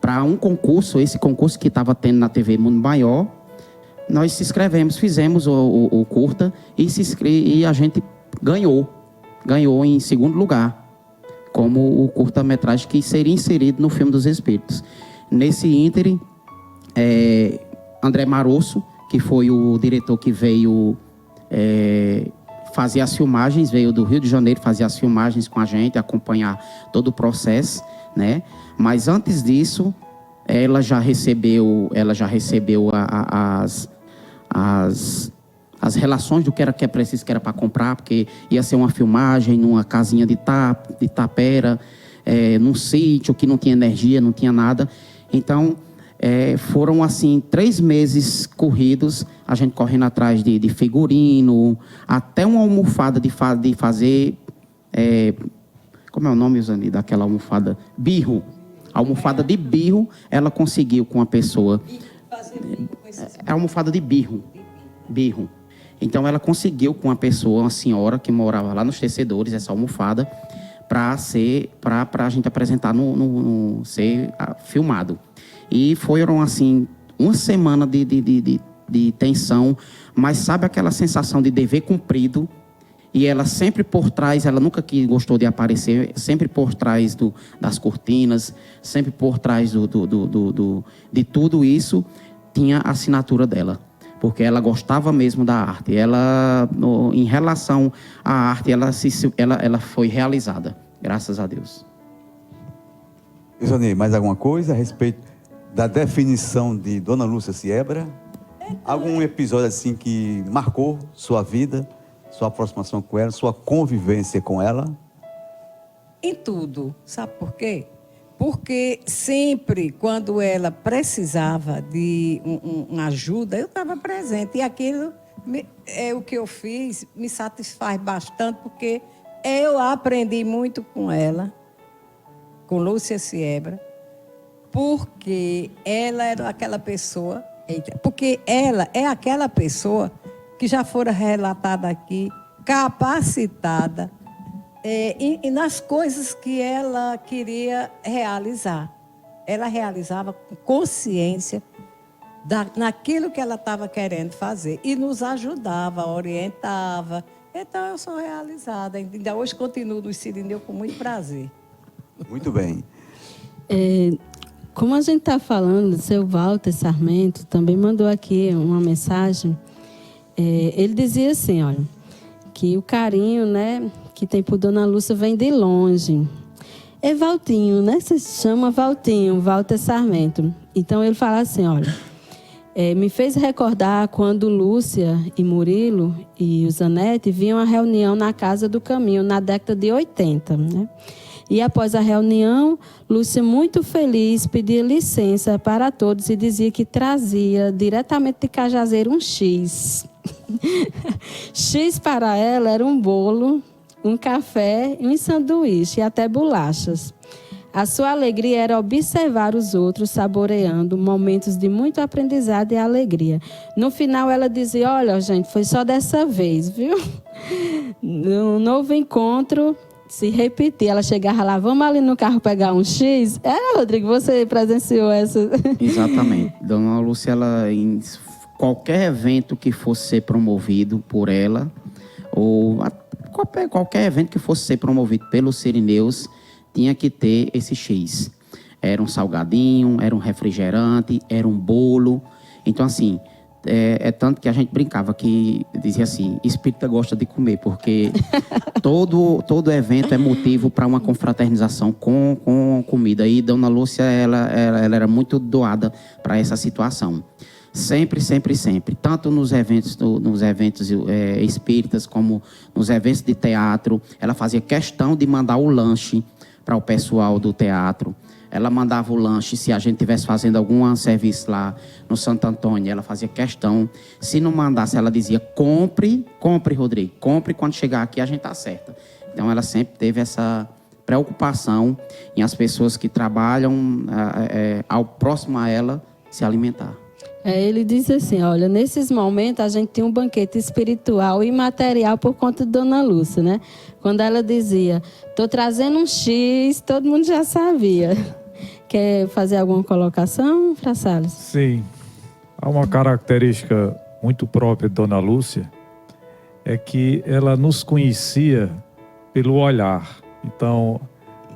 para um concurso, esse concurso que estava tendo na TV Mundo Maior. Nós se inscrevemos, fizemos o curta e a gente ganhou em segundo lugar, como o curta-metragem que seria inserido no filme dos Espíritos. Nesse ínterim, André Marosso, que foi o diretor que veio fazer as filmagens, veio do Rio de Janeiro fazer as filmagens com a gente, acompanhar todo o processo, né? Mas antes disso, ela já recebeu as relações do que era preciso, que era para comprar, porque ia ser uma filmagem numa casinha de tapera, num sítio que não tinha energia, não tinha nada. Então, foram assim 3 meses corridos, a gente correndo atrás de figurino, até uma almofada de fazer, como é o nome, Zani, daquela almofada? Birro. A almofada de birro, ela conseguiu com a pessoa. É a almofada de birro. Então ela conseguiu com a pessoa, uma senhora que morava lá nos Tecedores, essa almofada, para a gente apresentar ser filmado. E foram, assim, uma semana de tensão, mas sabe aquela sensação de dever cumprido? E ela sempre por trás, ela nunca gostou de aparecer, sempre por trás das cortinas, sempre por trás de tudo isso, tinha a assinatura dela. Porque ela gostava mesmo da arte. Ela, em relação à arte, ela foi realizada, graças a Deus. Isonei, mais alguma coisa a respeito da definição de Dona Lúcia Siebra? Algum episódio assim que marcou sua vida, sua aproximação com ela, sua convivência com ela? Em tudo. Sabe por quê? Porque sempre, quando ela precisava de uma ajuda, eu estava presente. E aquilo, o que eu fiz, me satisfaz bastante, porque eu aprendi muito com ela, com Lúcia Siebra, porque ela era aquela pessoa, porque ela é aquela pessoa que já fora relatada aqui, capacitada, e nas coisas que ela queria realizar. Ela realizava com consciência naquilo que ela estava querendo fazer e nos ajudava, orientava. Então, eu sou realizada. Ainda hoje continuo no Sirineu com muito prazer. Muito bem. Como a gente está falando, o seu Walter Sarmento também mandou aqui uma mensagem. Ele dizia assim, olha, que o carinho, né, que tem por Dona Lúcia vem de longe. É Valtinho, né? Se chama Valtinho, Walter Sarmento. Então ele fala assim, olha, me fez recordar quando Lúcia e Murilo e o Zanetti vinham à reunião na Casa do Caminho, na década de 80, né? E após a reunião, Lúcia, muito feliz, pedia licença para todos e dizia que trazia diretamente de Cajazeiro um X. X para ela era um bolo, um café e um sanduíche, e até bolachas. A sua alegria era observar os outros saboreando momentos de muito aprendizado e alegria. No final ela dizia, olha, gente, foi só dessa vez, viu? No novo encontro, se repetir, ela chegava lá, vamos ali no carro pegar um X? Rodrigo, você presenciou essa? Exatamente. Dona Lúcia, ela, em qualquer evento que fosse ser promovido por ela, ou qualquer evento que fosse ser promovido pelos Sirineus, tinha que ter esse X. Era um salgadinho, era um refrigerante, era um bolo. Então, assim, é tanto que a gente brincava que dizia assim, espírita gosta de comer, porque todo evento é motivo para uma confraternização com comida. E Dona Lúcia, ela era muito doada para essa situação. Sempre, sempre, sempre. Tanto nos eventos espíritas, como nos eventos de teatro. Ela fazia questão de mandar o lanche para o pessoal do teatro. Ela mandava o lanche, se a gente estivesse fazendo algum serviço lá no Santo Antônio, ela fazia questão. Se não mandasse, ela dizia, compre, Rodrigo, compre, quando chegar aqui a gente acerta. Então, ela sempre teve essa preocupação em as pessoas que trabalham ao próximo a ela se alimentar. Ele disse assim, olha, nesses momentos a gente tinha um banquete espiritual e material por conta de Dona Lúcia, né? Quando ela dizia, estou trazendo um X, todo mundo já sabia. Quer fazer alguma colocação, Fra Salles? Sim. Há uma característica muito própria de Dona Lúcia, é que ela nos conhecia pelo olhar. Então,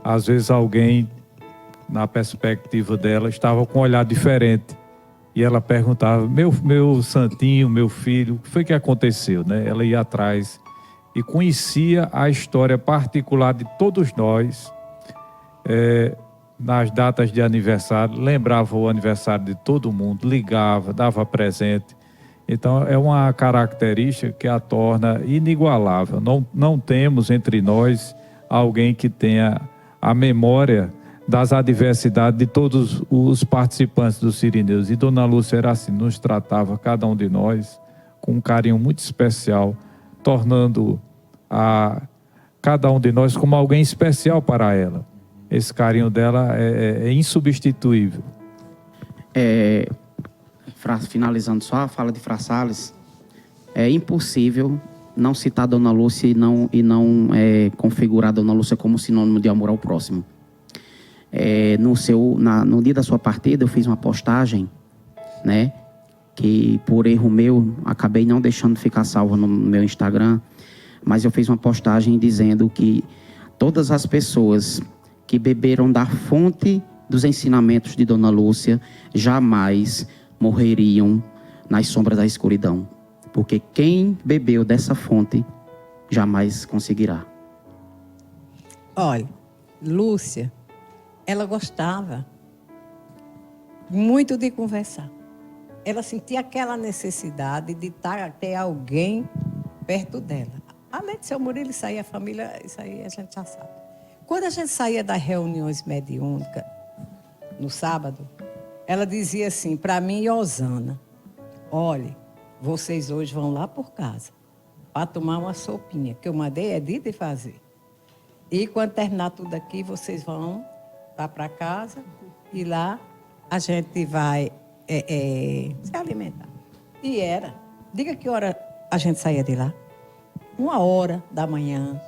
às vezes alguém, na perspectiva dela, estava com um olhar diferente. E ela perguntava, meu santinho, meu filho, o que foi que aconteceu, né? Ela ia atrás e conhecia a história particular de todos nós. Nas datas de aniversário, lembrava o aniversário de todo mundo, ligava, dava presente. Então, é uma característica que a torna inigualável. Não temos entre nós alguém que tenha a memória das adversidades de todos os participantes dos Sirineus. E Dona Lúcia era assim, nos tratava, cada um de nós, com um carinho muito especial, tornando cada um de nós como alguém especial para ela. Esse carinho dela é insubstituível. Finalizando só a fala de Fra Salles, é impossível não citar Dona Lúcia e não configurar Dona Lúcia como sinônimo de amor ao próximo. No dia da sua partida, eu fiz uma postagem, né, que por erro meu, acabei não deixando ficar salva no meu Instagram, mas eu fiz uma postagem dizendo que todas as pessoas que beberam da fonte dos ensinamentos de Dona Lúcia jamais morreriam nas sombras da escuridão, porque quem bebeu dessa fonte jamais conseguirá. Olha, Lúcia, ela gostava muito de conversar. Ela sentia aquela necessidade de ter alguém perto dela. Além de seu Murilo, isso aí a família, isso aí a gente já sabe. Quando a gente saía das reuniões mediúnicas, no sábado, ela dizia assim, para mim e Osana, olha, vocês hoje vão lá por casa para tomar uma sopinha, que eu mandei Edith fazer. E quando terminar tudo aqui, vocês vão lá para casa e lá a gente vai se alimentar. E diga que hora a gente saía de lá? 1h da manhã.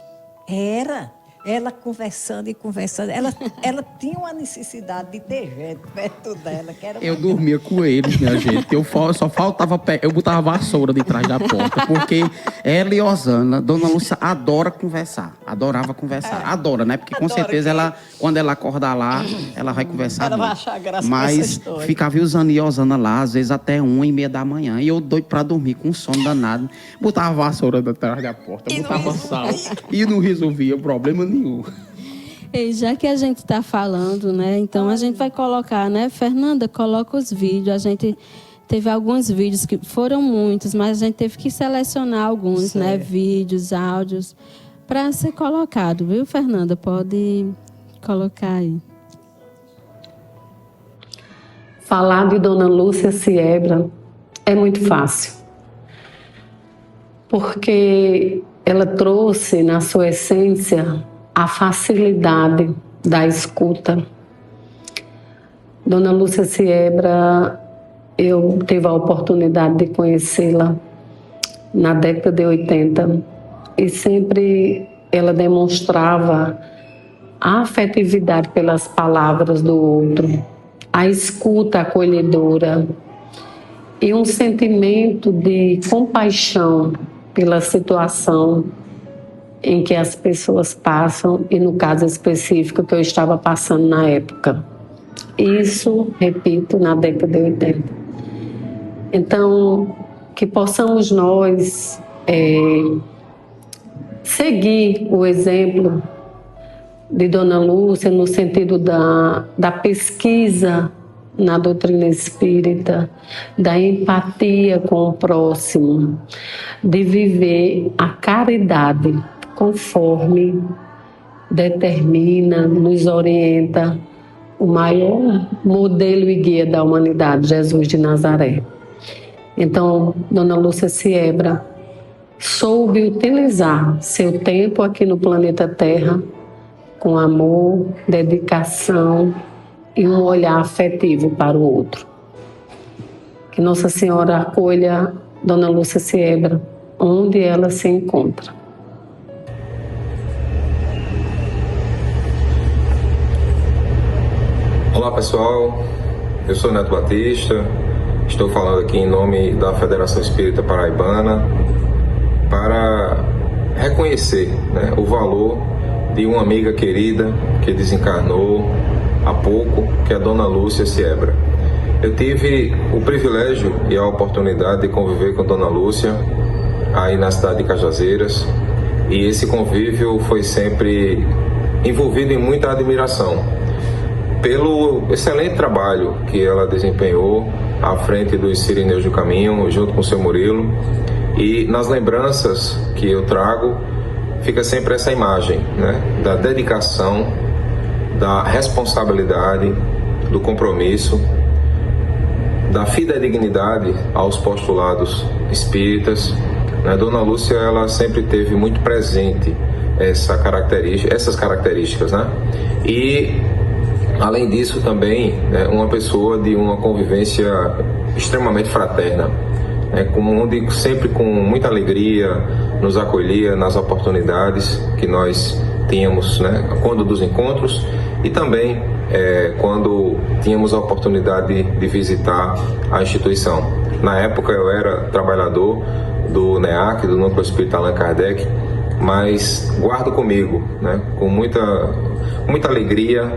Ela conversando e conversando. Ela tinha uma necessidade de ter gente perto dela. Eu dormia com ele, minha gente. Eu só faltava... Eu botava vassoura de trás da porta. Porque ela e Osana, Dona Lúcia adora conversar. Adorava conversar. Adora, né? Porque com certeza quando ela acordar lá, ela vai conversar. Ela vai achar graça nessa Mas história. ficava Osana e Osana lá, às vezes até 1h30 da manhã. E eu doido pra dormir com sono danado. Botava vassoura de trás da porta. Botava sal. E não resolvia problema nenhum. E já que a gente está falando, né? Então a gente vai colocar, né? Fernanda, coloca os vídeos. A gente teve alguns vídeos que foram muitos, mas a gente teve que selecionar alguns, né? Vídeos, áudios, para ser colocado, viu, Fernanda? Pode colocar aí. Falar de Dona Lúcia Siebra é muito fácil, porque ela trouxe na sua essência a facilidade da escuta. Dona Lúcia Siebra, eu tive a oportunidade de conhecê-la na década de 80 e sempre ela demonstrava a afetividade pelas palavras do outro, a escuta acolhedora e um sentimento de compaixão pela situação em que as pessoas passam e no caso específico que eu estava passando na época. Isso, repito, na década de 80. Então, que possamos nós seguir o exemplo de Dona Lúcia no sentido da pesquisa na doutrina espírita, da empatia com o próximo, de viver a caridade conforme determina, nos orienta o maior modelo e guia da humanidade, Jesus de Nazaré. Então, Dona Lúcia Siebra soube utilizar seu tempo aqui no planeta Terra com amor, dedicação e um olhar afetivo para o outro. Que Nossa Senhora acolha Dona Lúcia Siebra onde ela se encontra. Olá pessoal, eu sou Neto Batista, estou falando aqui em nome da Federação Espírita Paraibana para reconhecer, o valor de uma amiga querida que desencarnou há pouco, que é a Dona Lúcia Siebra. Eu tive o privilégio e a oportunidade de conviver com a Dona Lúcia aí na cidade de Cajazeiras, e esse convívio foi sempre envolvido em muita admiração pelo excelente trabalho que ela desempenhou à frente dos Sirineus do Caminho, junto com o seu Murilo. E nas lembranças que eu trago, fica sempre essa imagem, da dedicação, da responsabilidade, do compromisso, da fidedignidade aos postulados espíritas. Dona Lúcia, ela sempre teve muito presente essas características, E além disso também, uma pessoa de uma convivência extremamente fraterna, onde sempre com muita alegria nos acolhia nas oportunidades que nós tínhamos, quando dos encontros e também quando tínhamos a oportunidade de visitar a instituição. Na época eu era trabalhador do NEAC, do Núcleo Espírita Allan Kardec, mas guardo comigo, com muita alegria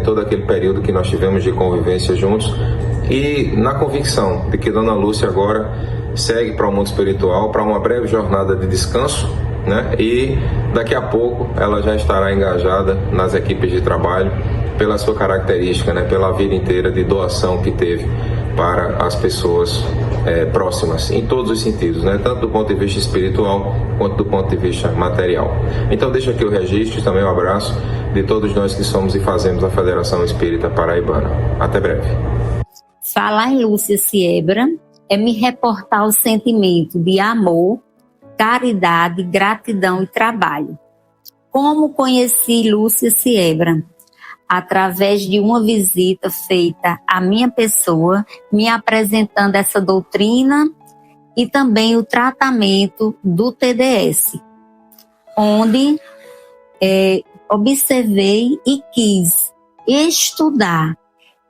todo aquele período que nós tivemos de convivência juntos, e na convicção de que Dona Lúcia agora segue para o mundo espiritual, para uma breve jornada de descanso, e daqui a pouco ela já estará engajada nas equipes de trabalho pela sua característica, pela vida inteira de doação que teve para as pessoas próximas, em todos os sentidos, tanto do ponto de vista espiritual quanto do ponto de vista material. Então deixa aqui o registro e também um abraço de todos nós que somos e fazemos a Federação Espírita Paraibana. Até breve. Falar em Lúcia Siebra é me reportar o sentimento de amor, caridade, gratidão e trabalho. Como conheci Lúcia Siebra? Através de uma visita feita à minha pessoa, me apresentando essa doutrina e também o tratamento do TDS, onde observei e quis estudar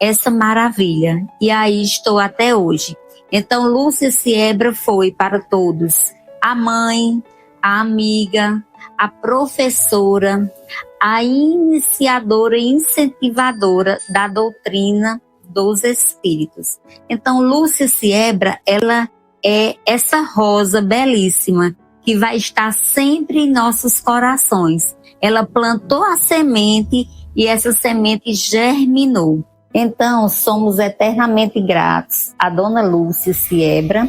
essa maravilha, e aí estou até hoje. Então, Lúcia Siebra foi para todos a mãe, a amiga, a professora, a iniciadora e incentivadora da doutrina dos espíritos. Então, Lúcia Siebra, ela é essa rosa belíssima que vai estar sempre em nossos corações. Ela plantou a semente e essa semente germinou. Então, somos eternamente gratos a Dona Lúcia Siebra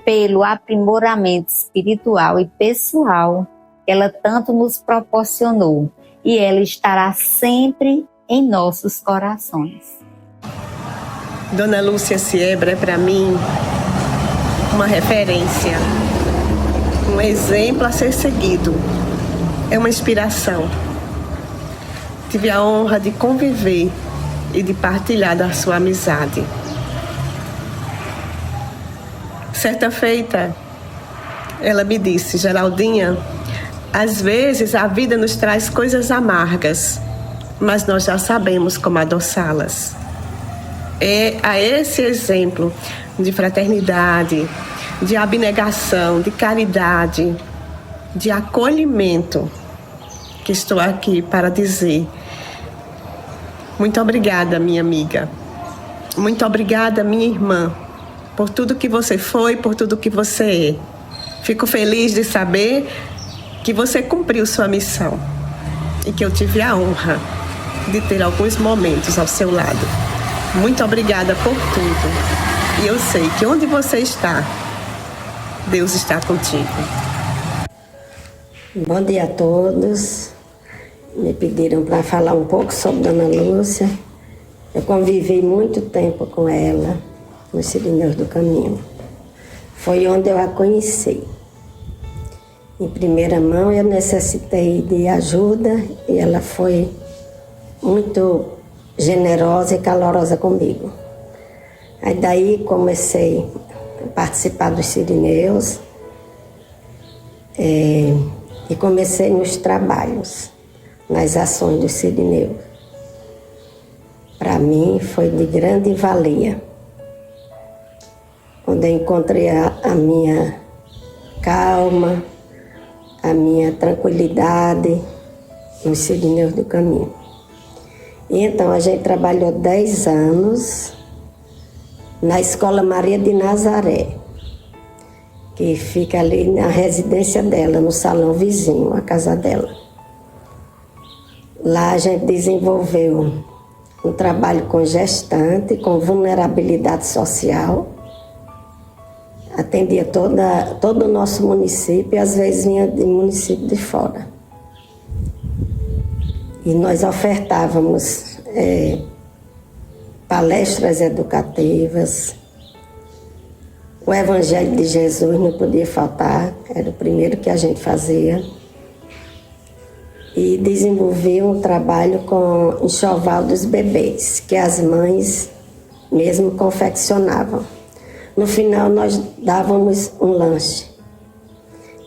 pelo aprimoramento espiritual e pessoal que ela tanto nos proporcionou. E ela estará sempre em nossos corações. Dona Lúcia Siebra é para mim uma referência, um exemplo a ser seguido, é uma inspiração. tive a honra de conviver e de partilhar da sua amizade. Certa feita, ela me disse: Geraldinha, às vezes a vida nos traz coisas amargas, mas nós já sabemos como adoçá-las. É a esse exemplo de fraternidade, de abnegação, de caridade, de acolhimento que estou aqui para dizer: muito obrigada, minha amiga. Muito obrigada, minha irmã, por tudo que você foi, por tudo que você é. Fico feliz de saber que você cumpriu sua missão e que eu tive a honra de ter alguns momentos ao seu lado. Muito obrigada por tudo. E eu sei que onde você está, Deus está contigo. Bom dia a todos. Me pediram para falar um pouco sobre Dona Lúcia. Eu convivi muito tempo com ela nos Sirineus do Caminho. Foi onde eu a conheci. Em primeira mão, eu necessitei de ajuda e ela foi muito generosa e calorosa comigo. Aí daí comecei a participar dos Sirineus e comecei nos trabalhos, nas ações dos Sirineus. Para mim foi de grande valia. Onde eu encontrei a minha calma, a minha tranquilidade nos Sirineus do Caminho. E então a gente trabalhou 10 anos na Escola Maria de Nazaré, que fica ali na residência dela, no salão vizinho, a casa dela. Lá a gente desenvolveu um trabalho com gestante, com vulnerabilidade social. Atendia todo o nosso município e às vezes vinha de município de fora. E nós ofertávamos palestras educativas. O Evangelho de Jesus não podia faltar, era o primeiro que a gente fazia. E desenvolvia um trabalho com enxoval dos bebês, que as mães mesmo confeccionavam. No final, nós dávamos um lanche.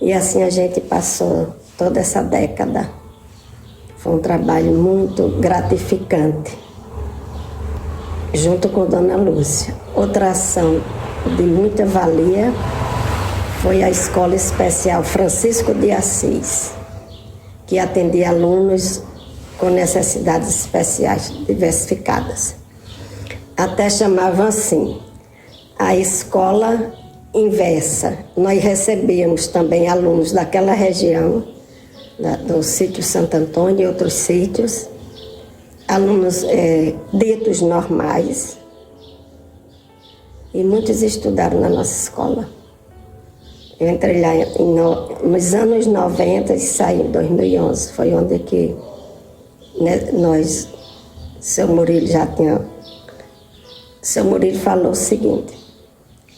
E assim a gente passou toda essa década. Foi um trabalho muito gratificante, junto com Dona Lúcia. Outra ação de muita valia foi a Escola Especial Francisco de Assis, que atendia alunos com necessidades especiais diversificadas. Até chamavam assim, a escola inversa. Nós recebíamos também alunos daquela região, do sítio Santo Antônio e outros sítios, alunos ditos normais, e muitos estudaram na nossa escola. Eu entrei lá nos anos 90 e saí em 2011, foi onde que seu Murilo seu Murilo falou o seguinte: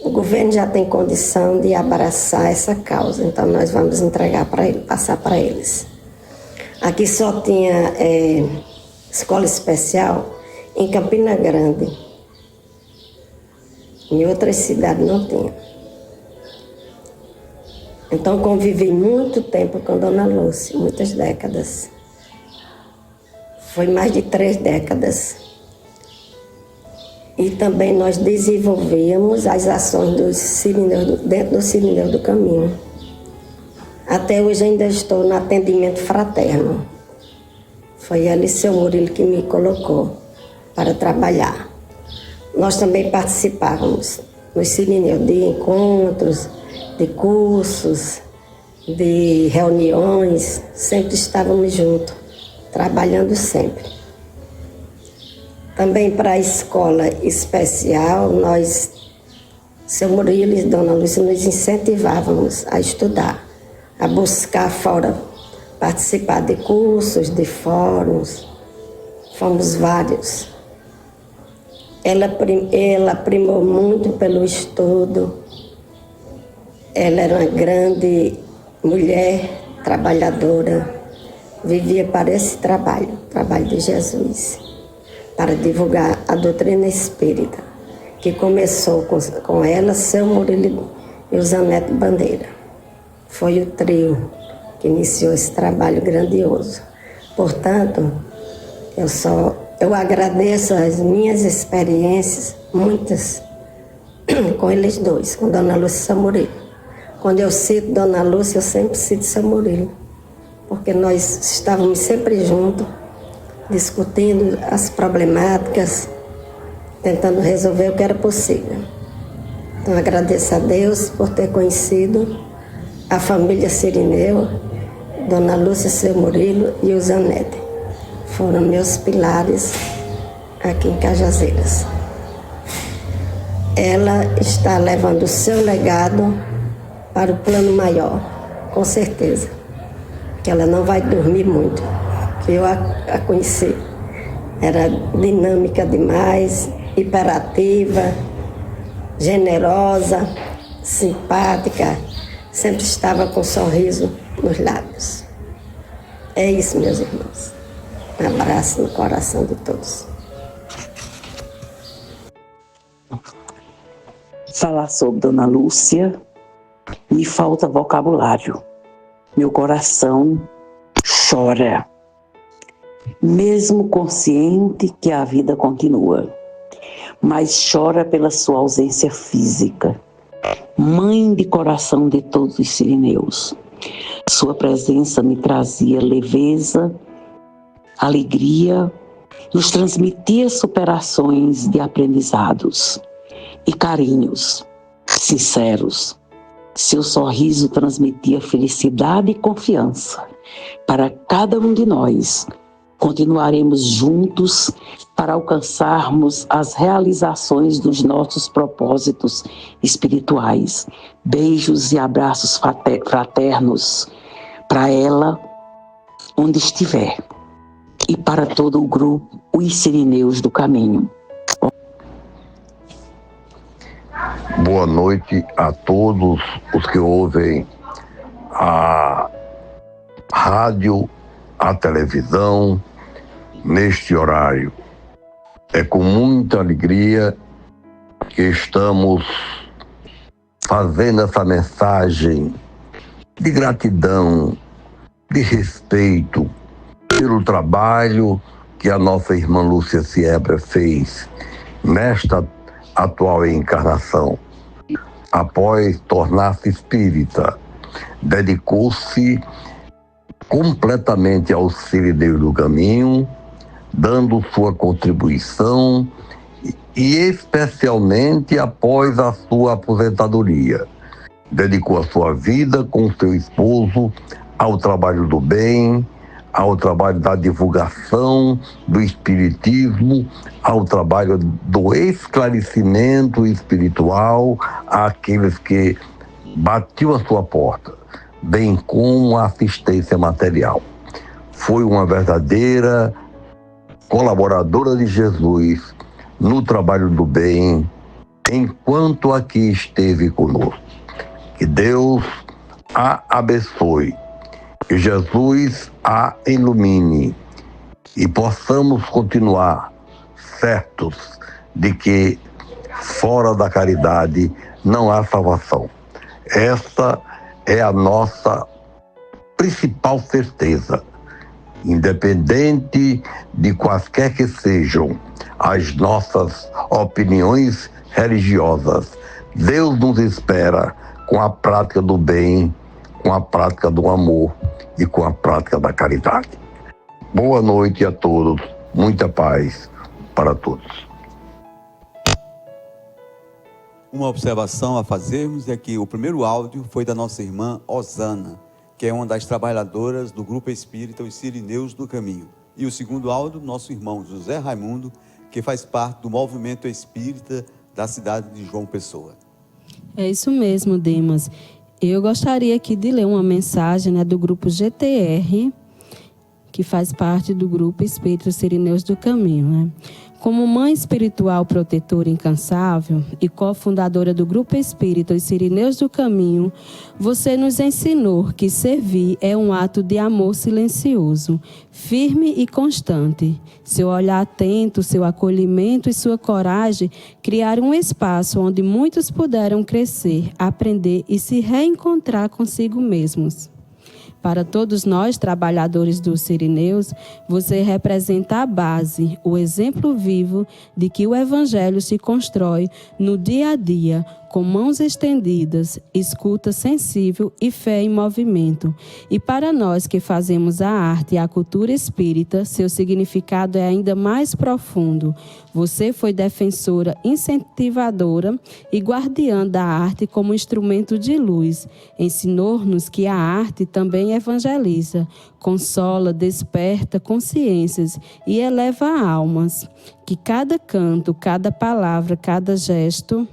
o governo já tem condição de abraçar essa causa, então nós vamos entregar para ele, passar para eles. Aqui só tinha escola especial em Campina Grande. Em outras cidades não tinha. Então convivi muito tempo com Dona Lúcia, muitas décadas. Foi mais de 3 décadas. E também nós desenvolvíamos as ações dentro do Sirineu do Caminho. Até hoje ainda estou no atendimento fraterno. Foi ela e seu Murilo que me colocou para trabalhar. Nós também participávamos no Sirineu de encontros, de cursos, de reuniões. Sempre estávamos juntos, trabalhando sempre. Também para a escola especial, seu Murilo e Dona Lúcia, nos incentivávamos a estudar, a buscar fora, participar de cursos, de fóruns. Fomos vários. Ela primou muito pelo estudo. Ela era uma grande mulher, trabalhadora, vivia para esse trabalho de Jesus, para divulgar a doutrina espírita, que começou com ela, seu Murilo e o Zanetti Bandeira. Foi o trio que iniciou esse trabalho grandioso. Portanto, eu agradeço as minhas experiências, muitas, com eles dois, com Dona Lúcia e seu Murilo. Quando eu cito Dona Lúcia, eu sempre cito seu Murilo, porque nós estávamos sempre juntos, discutindo as problemáticas, tentando resolver o que era possível. Então, agradeço a Deus por ter conhecido a família Cirineu, Dona Lúcia, seu Murilo e o Zanetti. Foram meus pilares aqui em Cajazeiras. Ela está levando o seu legado para o plano maior, com certeza. Que ela não vai dormir muito, que eu a conheci. Era dinâmica demais, hiperativa, generosa, simpática, sempre estava com um sorriso nos lábios. É isso, meus irmãos. Um abraço no coração de todos. Falar sobre Dona Lúcia, me falta vocabulário. Meu coração chora, mesmo consciente que a vida continua, mas chora pela sua ausência física. Mãe de coração de todos os sirineus, sua presença me trazia leveza, alegria, nos transmitia superações de aprendizados e carinhos sinceros. Seu sorriso transmitia felicidade e confiança. Para cada um de nós, continuaremos juntos para alcançarmos as realizações dos nossos propósitos espirituais. Beijos e abraços fraternos para ela, onde estiver, e para todo o grupo, os Sirineus do Caminho. Boa noite a todos os que ouvem a rádio, a televisão, neste horário. É com muita alegria que estamos fazendo essa mensagem de gratidão, de respeito pelo trabalho que a nossa irmã Lúcia Siebra fez nesta atual encarnação. Após tornar-se espírita, dedicou-se completamente aos Sirineus do Caminho, dando sua contribuição e especialmente após a sua aposentadoria. Dedicou a sua vida com seu esposo ao trabalho do bem, ao trabalho da divulgação do espiritismo, ao trabalho do esclarecimento espiritual àqueles que batiam a sua porta, bem como a assistência material. Foi uma verdadeira colaboradora de Jesus no trabalho do bem, enquanto aqui esteve conosco. Que Deus a abençoe, que Jesus a ilumine e possamos continuar certos de que fora da caridade não há salvação. Esta é a nossa principal certeza. Independente de quaisquer que sejam as nossas opiniões religiosas, Deus nos espera com a prática do bem, com a prática do amor e com a prática da caridade. Boa noite a todos, muita paz para todos. Uma observação a fazermos é que o primeiro áudio foi da nossa irmã Osana, que é uma das trabalhadoras do Grupo Espírita Os Sirineus do Caminho. E o segundo áudio, nosso irmão José Raimundo, que faz parte do movimento espírita da cidade de João Pessoa. É isso mesmo, Demas. Eu gostaria aqui de ler uma mensagem, né, do grupo GTR, que faz parte do Grupo Espírita Os Sirineus do Caminho, né? Como mãe espiritual protetora incansável e cofundadora do Grupo Espírita Os Sirineus do Caminho, você nos ensinou que servir é um ato de amor silencioso, firme e constante. Seu olhar atento, seu acolhimento e sua coragem criaram um espaço onde muitos puderam crescer, aprender e se reencontrar consigo mesmos. Para todos nós, trabalhadores dos Sirineus, você representa a base, o exemplo vivo de que o Evangelho se constrói no dia a dia, com mãos estendidas, escuta sensível e fé em movimento. E para nós que fazemos a arte e a cultura espírita, seu significado é ainda mais profundo. Você foi defensora, incentivadora e guardiã da arte como instrumento de luz. Ensinou-nos que a arte também evangeliza, consola, desperta consciências e eleva almas. Que cada canto, cada palavra, cada gesto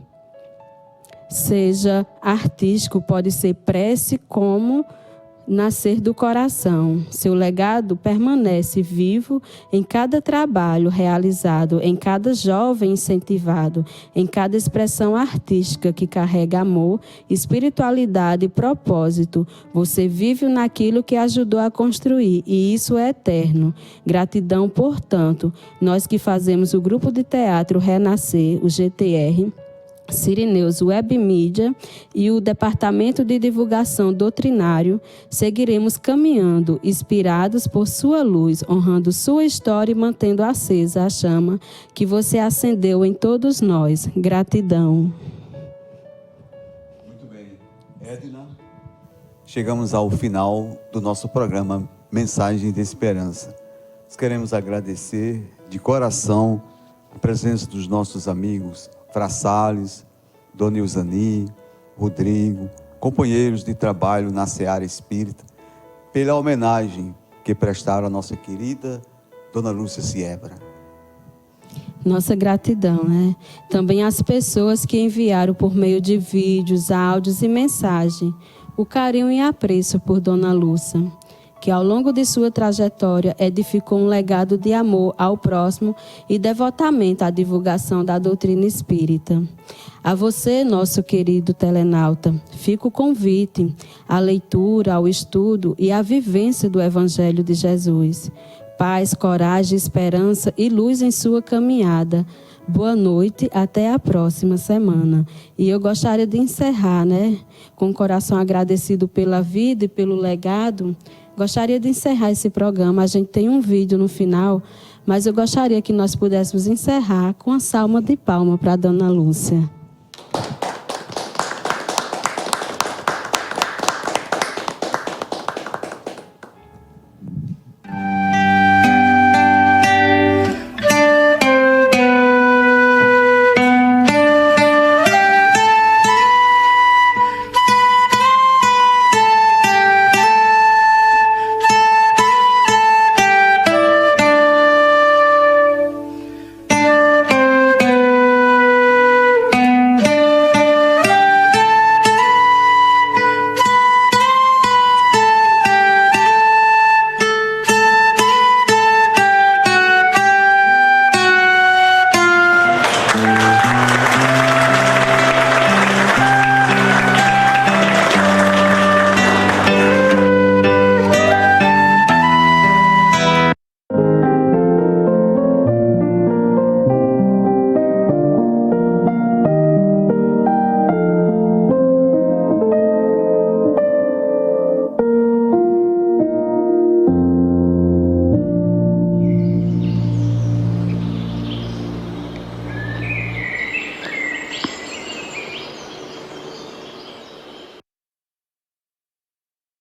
seja artístico, pode ser prece como nascer do coração. Seu legado permanece vivo em cada trabalho realizado, em cada jovem incentivado, em cada expressão artística que carrega amor, espiritualidade e propósito. Você vive naquilo que ajudou a construir e isso é eterno. Gratidão, portanto, nós que fazemos o Grupo de Teatro Renascer, o GTR, Sirineus Web Mídia e o Departamento de Divulgação Doutrinário, seguiremos caminhando, inspirados por sua luz, honrando sua história e mantendo acesa a chama que você acendeu em todos nós. Gratidão. Muito bem. Edna, chegamos ao final do nosso programa Mensagem de Esperança. Nós queremos agradecer de coração a presença dos nossos amigos Fra Salles, Dona Ilzani, Rodrigo, companheiros de trabalho na Seara Espírita, pela homenagem que prestaram à nossa querida Dona Lúcia Siebra. Nossa gratidão, né? Também às pessoas que enviaram por meio de vídeos, áudios e mensagem o carinho e apreço por Dona Lúcia, que ao longo de sua trajetória edificou um legado de amor ao próximo e devotamento à divulgação da doutrina espírita. A você, nosso querido telenauta, fica o convite à leitura, ao estudo e à vivência do Evangelho de Jesus. Paz, coragem, esperança e luz em sua caminhada. Boa noite, até a próxima semana. E eu gostaria de encerrar, com o coração agradecido pela vida e pelo legado. Gostaria de encerrar esse programa. A gente tem um vídeo no final, mas eu gostaria que nós pudéssemos encerrar com a salva de palma para a Dona Lúcia.